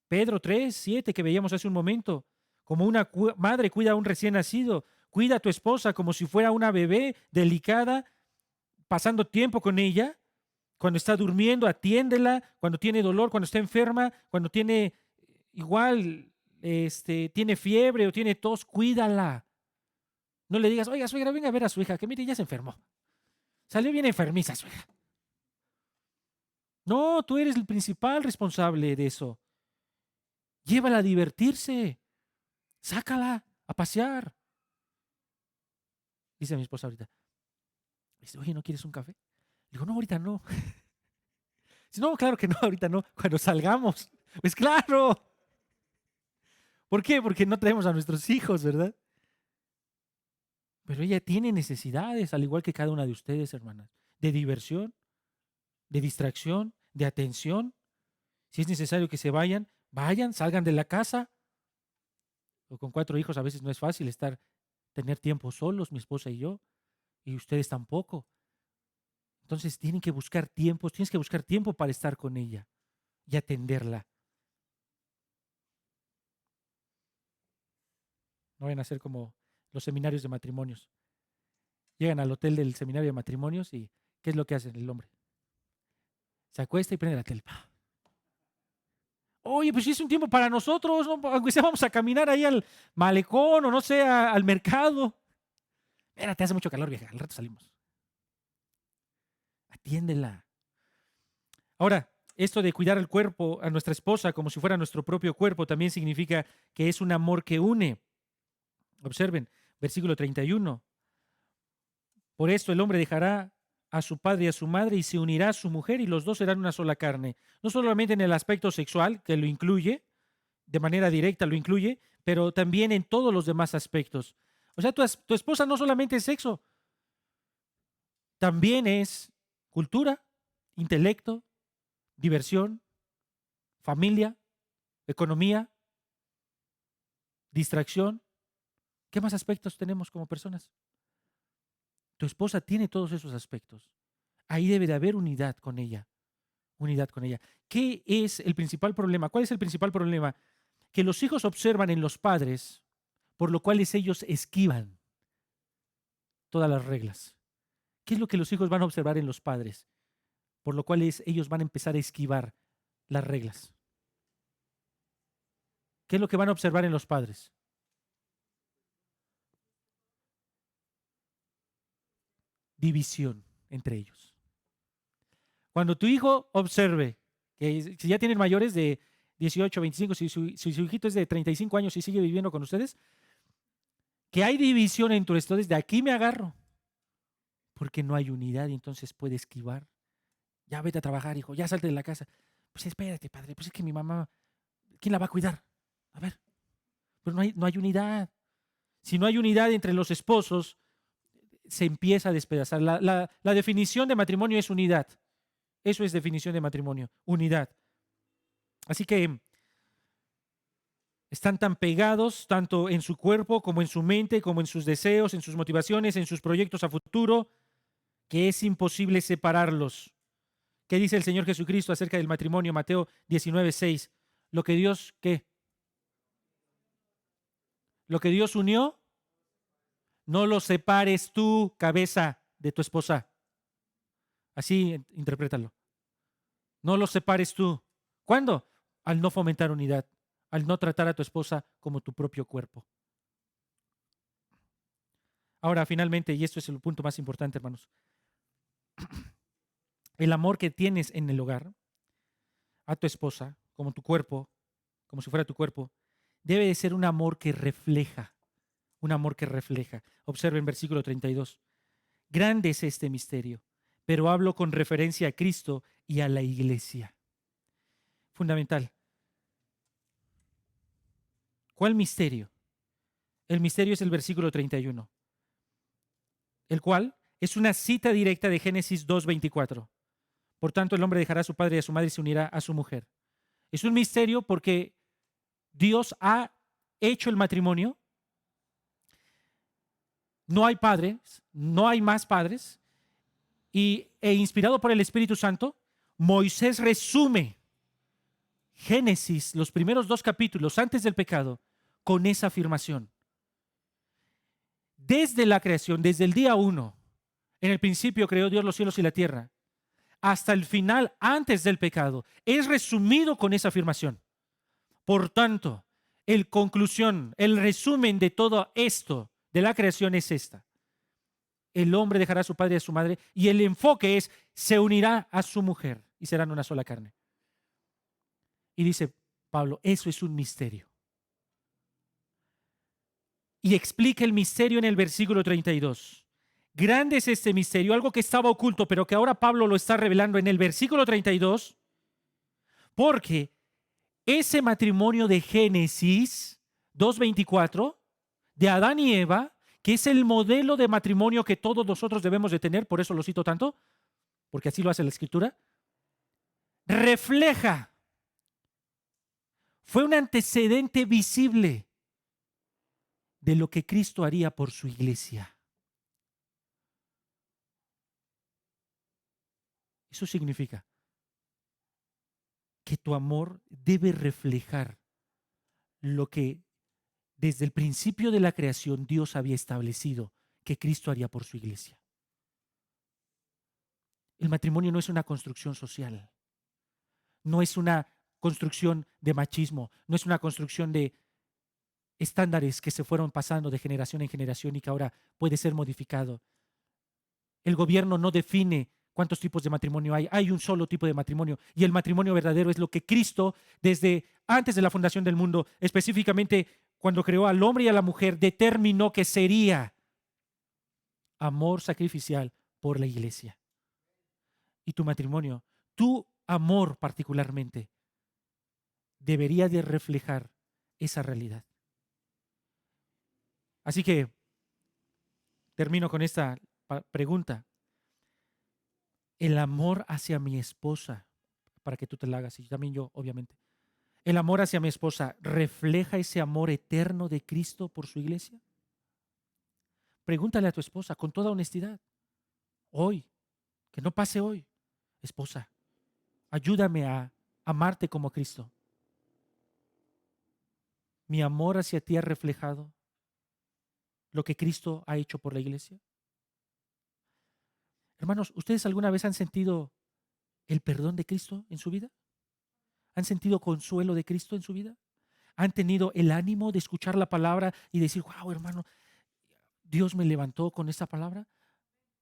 Pedro 3:7 que veíamos hace un momento. Como una madre cuida a un recién nacido, cuida a tu esposa como si fuera una bebé delicada, pasando tiempo con ella. Cuando está durmiendo, atiéndela. Cuando tiene dolor, cuando está enferma, cuando tiene igual, tiene fiebre o tiene tos, cuídala. No le digas, oiga, suegra, venga a ver a su hija, que mire, ya se enfermó. Salió bien enfermiza, suegra. No, tú eres el principal responsable de eso. Llévala a divertirse. Sácala a pasear. Dice mi esposa ahorita. Dice, oye, ¿no quieres un café? Digo, no, ahorita no. Dice, no, claro que no, ahorita no. Cuando salgamos. Pues claro. ¿Por qué? Porque no traemos a nuestros hijos, ¿verdad? Pero ella tiene necesidades, al igual que cada una de ustedes, hermanas, de diversión, de distracción, de atención. Si es necesario que se vayan, salgan de la casa. O con 4 hijos a veces no es fácil tener tiempo solos, mi esposa y yo, y ustedes tampoco. Entonces tienes que buscar tiempo para estar con ella y atenderla. No vayan a ser como los seminarios de matrimonios. Llegan al hotel del seminario de matrimonios y ¿qué es lo que hace el hombre? Se acuesta y prende la tele. Oye, pues sí es un tiempo para nosotros, ¿no? Aunque sea vamos a caminar ahí al malecón o no sé, al mercado. Espérate, hace mucho calor, vieja, al rato salimos. Atiéndela. Ahora, Esto de cuidar el cuerpo a nuestra esposa como si fuera nuestro propio cuerpo también significa que es un amor que une. Observen, versículo 31. Por esto el hombre dejará a su padre y a su madre y se unirá a su mujer y los dos serán una sola carne. No solamente en el aspecto sexual, que lo incluye, de manera directa lo incluye, pero también en todos los demás aspectos. O sea, tu esposa no solamente es sexo, también es cultura, intelecto, diversión, familia, economía, distracción. ¿Qué más aspectos tenemos como personas? Tu esposa tiene todos esos aspectos. Ahí debe de haber unidad con ella. Unidad con ella. ¿Qué es el principal problema? ¿Cuál es el principal problema? Que los hijos observan en los padres, por lo cual ellos esquivan todas las reglas. ¿Qué es lo que los hijos van a observar en los padres? Por lo cual ellos van a empezar a esquivar las reglas. ¿Qué es lo que van a observar en los padres? División entre ellos. Cuando tu hijo observe que si ya tienen mayores de 18, 25, si su hijito es de 35 años y sigue viviendo con ustedes, que hay división entre ustedes, de aquí me agarro, porque no hay unidad y entonces puede esquivar. Ya vete a trabajar, hijo, ya salte de la casa. Pues espérate, padre, pues es que mi mamá, ¿quién la va a cuidar? A ver, pero no hay unidad. Si no hay unidad entre los esposos, se empieza a despedazar. La definición de matrimonio es unidad. Eso es definición de matrimonio, unidad. Así que están tan pegados, tanto en su cuerpo como en su mente, como en sus deseos, en sus motivaciones, en sus proyectos a futuro, que es imposible separarlos. ¿Qué dice el Señor Jesucristo acerca del matrimonio? Mateo 19:6. Lo que Dios, ¿qué? Lo que Dios unió, no lo separes tú, cabeza de tu esposa. Así interprétalo. No lo separes tú. ¿Cuándo? Al no fomentar unidad, al no tratar a tu esposa como tu propio cuerpo. Ahora, finalmente, y esto es el punto más importante, hermanos, el amor que tienes en el hogar a tu esposa, como tu cuerpo, como si fuera tu cuerpo, debe de ser un amor que refleja, un amor que refleja. Observen versículo 32. Grande es este misterio, pero hablo con referencia a Cristo y a la iglesia. Fundamental. ¿Cuál misterio? El misterio es el versículo 31, el cual es una cita directa de Génesis 2:24. Por tanto, el hombre dejará a su padre y a su madre y se unirá a su mujer. Es un misterio porque Dios ha hecho el matrimonio. No hay padres, no hay más padres. E inspirado por el Espíritu Santo, Moisés resume Génesis, los primeros 2 capítulos antes del pecado, con esa afirmación. Desde la creación, desde el día 1, en el principio creó Dios los cielos y la tierra, hasta el final, antes del pecado, es resumido con esa afirmación. Por tanto, el conclusión, el resumen de todo esto, de la creación es esta. El hombre dejará a su padre y a su madre y el enfoque es, se unirá a su mujer y serán una sola carne. Y dice Pablo, eso es un misterio. Y explica el misterio en el versículo 32. Grande es este misterio, algo que estaba oculto, pero que ahora Pablo lo está revelando en el versículo 32, porque ese matrimonio de Génesis 2:24, de Adán y Eva, que es el modelo de matrimonio que todos nosotros debemos de tener, por eso lo cito tanto, porque así lo hace la Escritura, refleja, fue un antecedente visible de lo que Cristo haría por su iglesia. Eso significa que tu amor debe reflejar lo que desde el principio de la creación Dios había establecido que Cristo haría por su iglesia. El matrimonio no es una construcción social, no es una construcción de machismo, no es una construcción de estándares que se fueron pasando de generación en generación y que ahora puede ser modificado. El gobierno no define ¿Cuántos tipos de matrimonio hay? Hay un solo tipo de matrimonio. Y el matrimonio verdadero es lo que Cristo, desde antes de la fundación del mundo, específicamente cuando creó al hombre y a la mujer, determinó que sería amor sacrificial por la iglesia. Y tu matrimonio, tu amor particularmente, debería de reflejar esa realidad. Así que termino con esta pregunta. El amor hacia mi esposa, para que tú te la hagas y también yo, obviamente. ¿El amor hacia mi esposa refleja ese amor eterno de Cristo por su iglesia? Pregúntale a tu esposa con toda honestidad. Hoy, que no pase hoy. Esposa, ayúdame a amarte como Cristo. ¿Mi amor hacia ti ha reflejado lo que Cristo ha hecho por la iglesia? Hermanos, ¿ustedes alguna vez han sentido el perdón de Cristo en su vida? ¿Han sentido consuelo de Cristo en su vida? ¿Han tenido el ánimo de escuchar la palabra y decir, wow, hermano, Dios me levantó con esta palabra?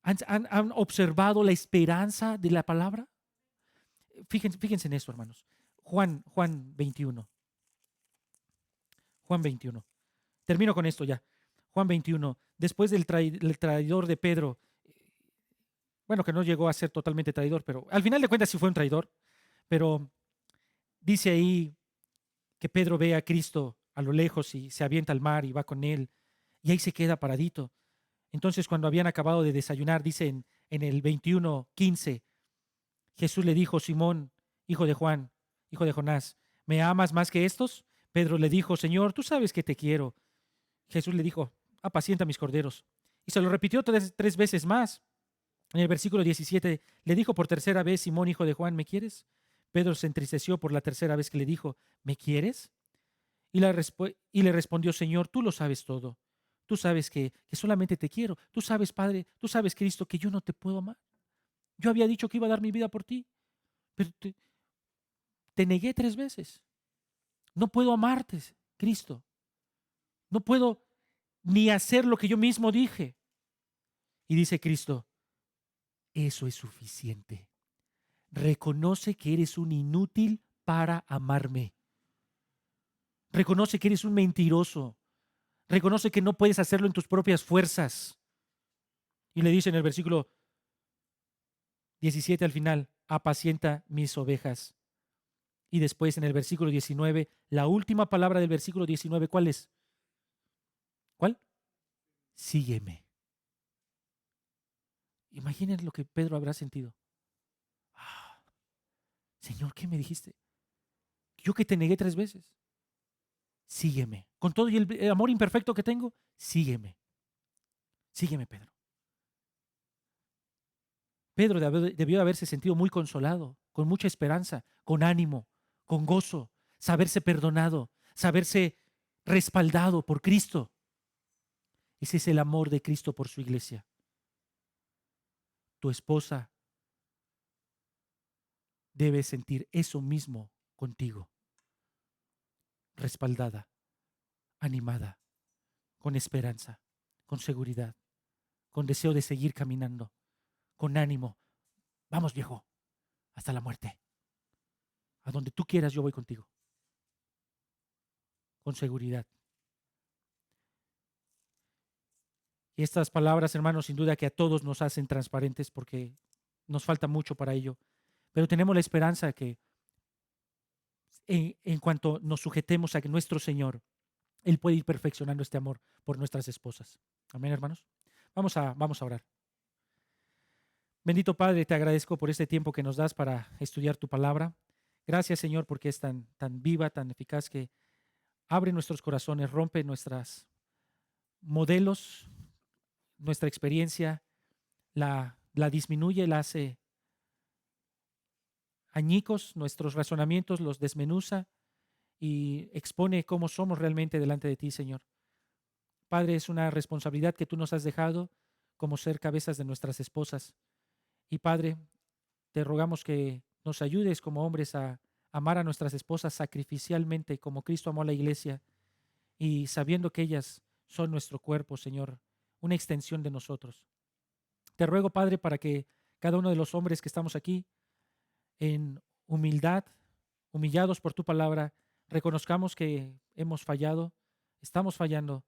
¿Han observado la esperanza de la palabra? Fíjense en esto, hermanos. Juan 21. Juan 21. Termino con esto ya. Juan 21. Después del traidor de Pedro, bueno, que no llegó a ser totalmente traidor, pero al final de cuentas sí fue un traidor, pero dice ahí que Pedro ve a Cristo a lo lejos y se avienta al mar y va con él, y ahí se queda paradito. Entonces, cuando habían acabado de desayunar, dice en el 21:15, Jesús le dijo, Simón, hijo de Juan, hijo de Jonás, ¿me amas más que estos? Pedro le dijo, Señor, tú sabes que te quiero. Jesús le dijo, apacienta mis corderos. Y se lo repitió tres veces más. En el versículo 17 le dijo por tercera vez, Simón, hijo de Juan, ¿me quieres? Pedro se entristeció por la tercera vez que le dijo, ¿me quieres? Y le respondió, Señor, tú lo sabes todo. Tú sabes que solamente te quiero. Tú sabes, Padre, tú sabes, Cristo, que yo no te puedo amar. Yo había dicho que iba a dar mi vida por ti, pero te negué 3 veces. No puedo amarte, Cristo. No puedo ni hacer lo que yo mismo dije. Y dice Cristo, eso es suficiente. Reconoce que eres un inútil para amarme. Reconoce que eres un mentiroso. Reconoce que no puedes hacerlo en tus propias fuerzas. Y le dice en el versículo 17 al final, apacienta mis ovejas. Y después en el versículo 19, la última palabra del versículo 19, ¿cuál es? ¿Cuál? Sígueme. Imaginen lo que Pedro habrá sentido. Ah, Señor, ¿qué me dijiste? Yo que te negué 3 veces. Sígueme. Con todo y el amor imperfecto que tengo, sígueme. Sígueme, Pedro. Pedro debió haberse sentido muy consolado, con mucha esperanza, con ánimo, con gozo, saberse perdonado, saberse respaldado por Cristo. Ese es el amor de Cristo por su iglesia. Tu esposa debe sentir eso mismo contigo, respaldada, animada, con esperanza, con seguridad, con deseo de seguir caminando, con ánimo. Vamos, viejo, hasta la muerte. A donde tú quieras, yo voy contigo. Con seguridad. Y estas palabras, hermanos, sin duda que a todos nos hacen transparentes porque nos falta mucho para ello. Pero tenemos la esperanza que en cuanto nos sujetemos a nuestro Señor, Él puede ir perfeccionando este amor por nuestras esposas. Amén, hermanos. Vamos a orar. Bendito Padre, te agradezco por este tiempo que nos das para estudiar tu palabra. Gracias, Señor, porque es tan viva, tan eficaz que abre nuestros corazones, rompe nuestros modelos, nuestra experiencia, la disminuye, la hace añicos, nuestros razonamientos los desmenuza y expone cómo somos realmente delante de ti, Señor. Padre, es una responsabilidad que tú nos has dejado como ser cabezas de nuestras esposas. Y Padre, te rogamos que nos ayudes como hombres a amar a nuestras esposas sacrificialmente como Cristo amó a la iglesia y sabiendo que ellas son nuestro cuerpo, Señor, una extensión de nosotros. Te ruego, Padre, para que cada uno de los hombres que estamos aquí en humildad, humillados por tu palabra, reconozcamos que hemos fallado, estamos fallando.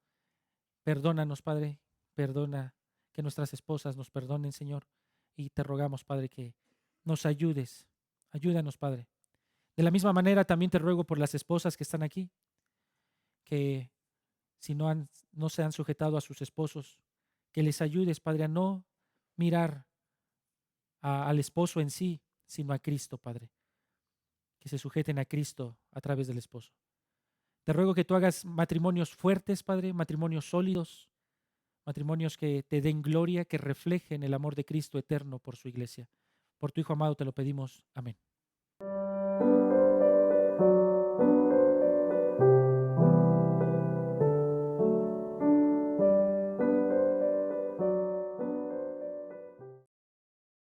Perdónanos, Padre, perdona que nuestras esposas nos perdonen, Señor, y te rogamos, Padre, que nos ayudes. Ayúdanos, Padre. De la misma manera, también te ruego por las esposas que están aquí, que si no se han sujetado a sus esposos, que les ayudes, Padre, a no mirar al esposo en sí, sino a Cristo, Padre, que se sujeten a Cristo a través del esposo. Te ruego que tú hagas matrimonios fuertes, Padre, matrimonios sólidos, matrimonios que te den gloria, que reflejen el amor de Cristo eterno por su iglesia. Por tu Hijo amado te lo pedimos. Amén.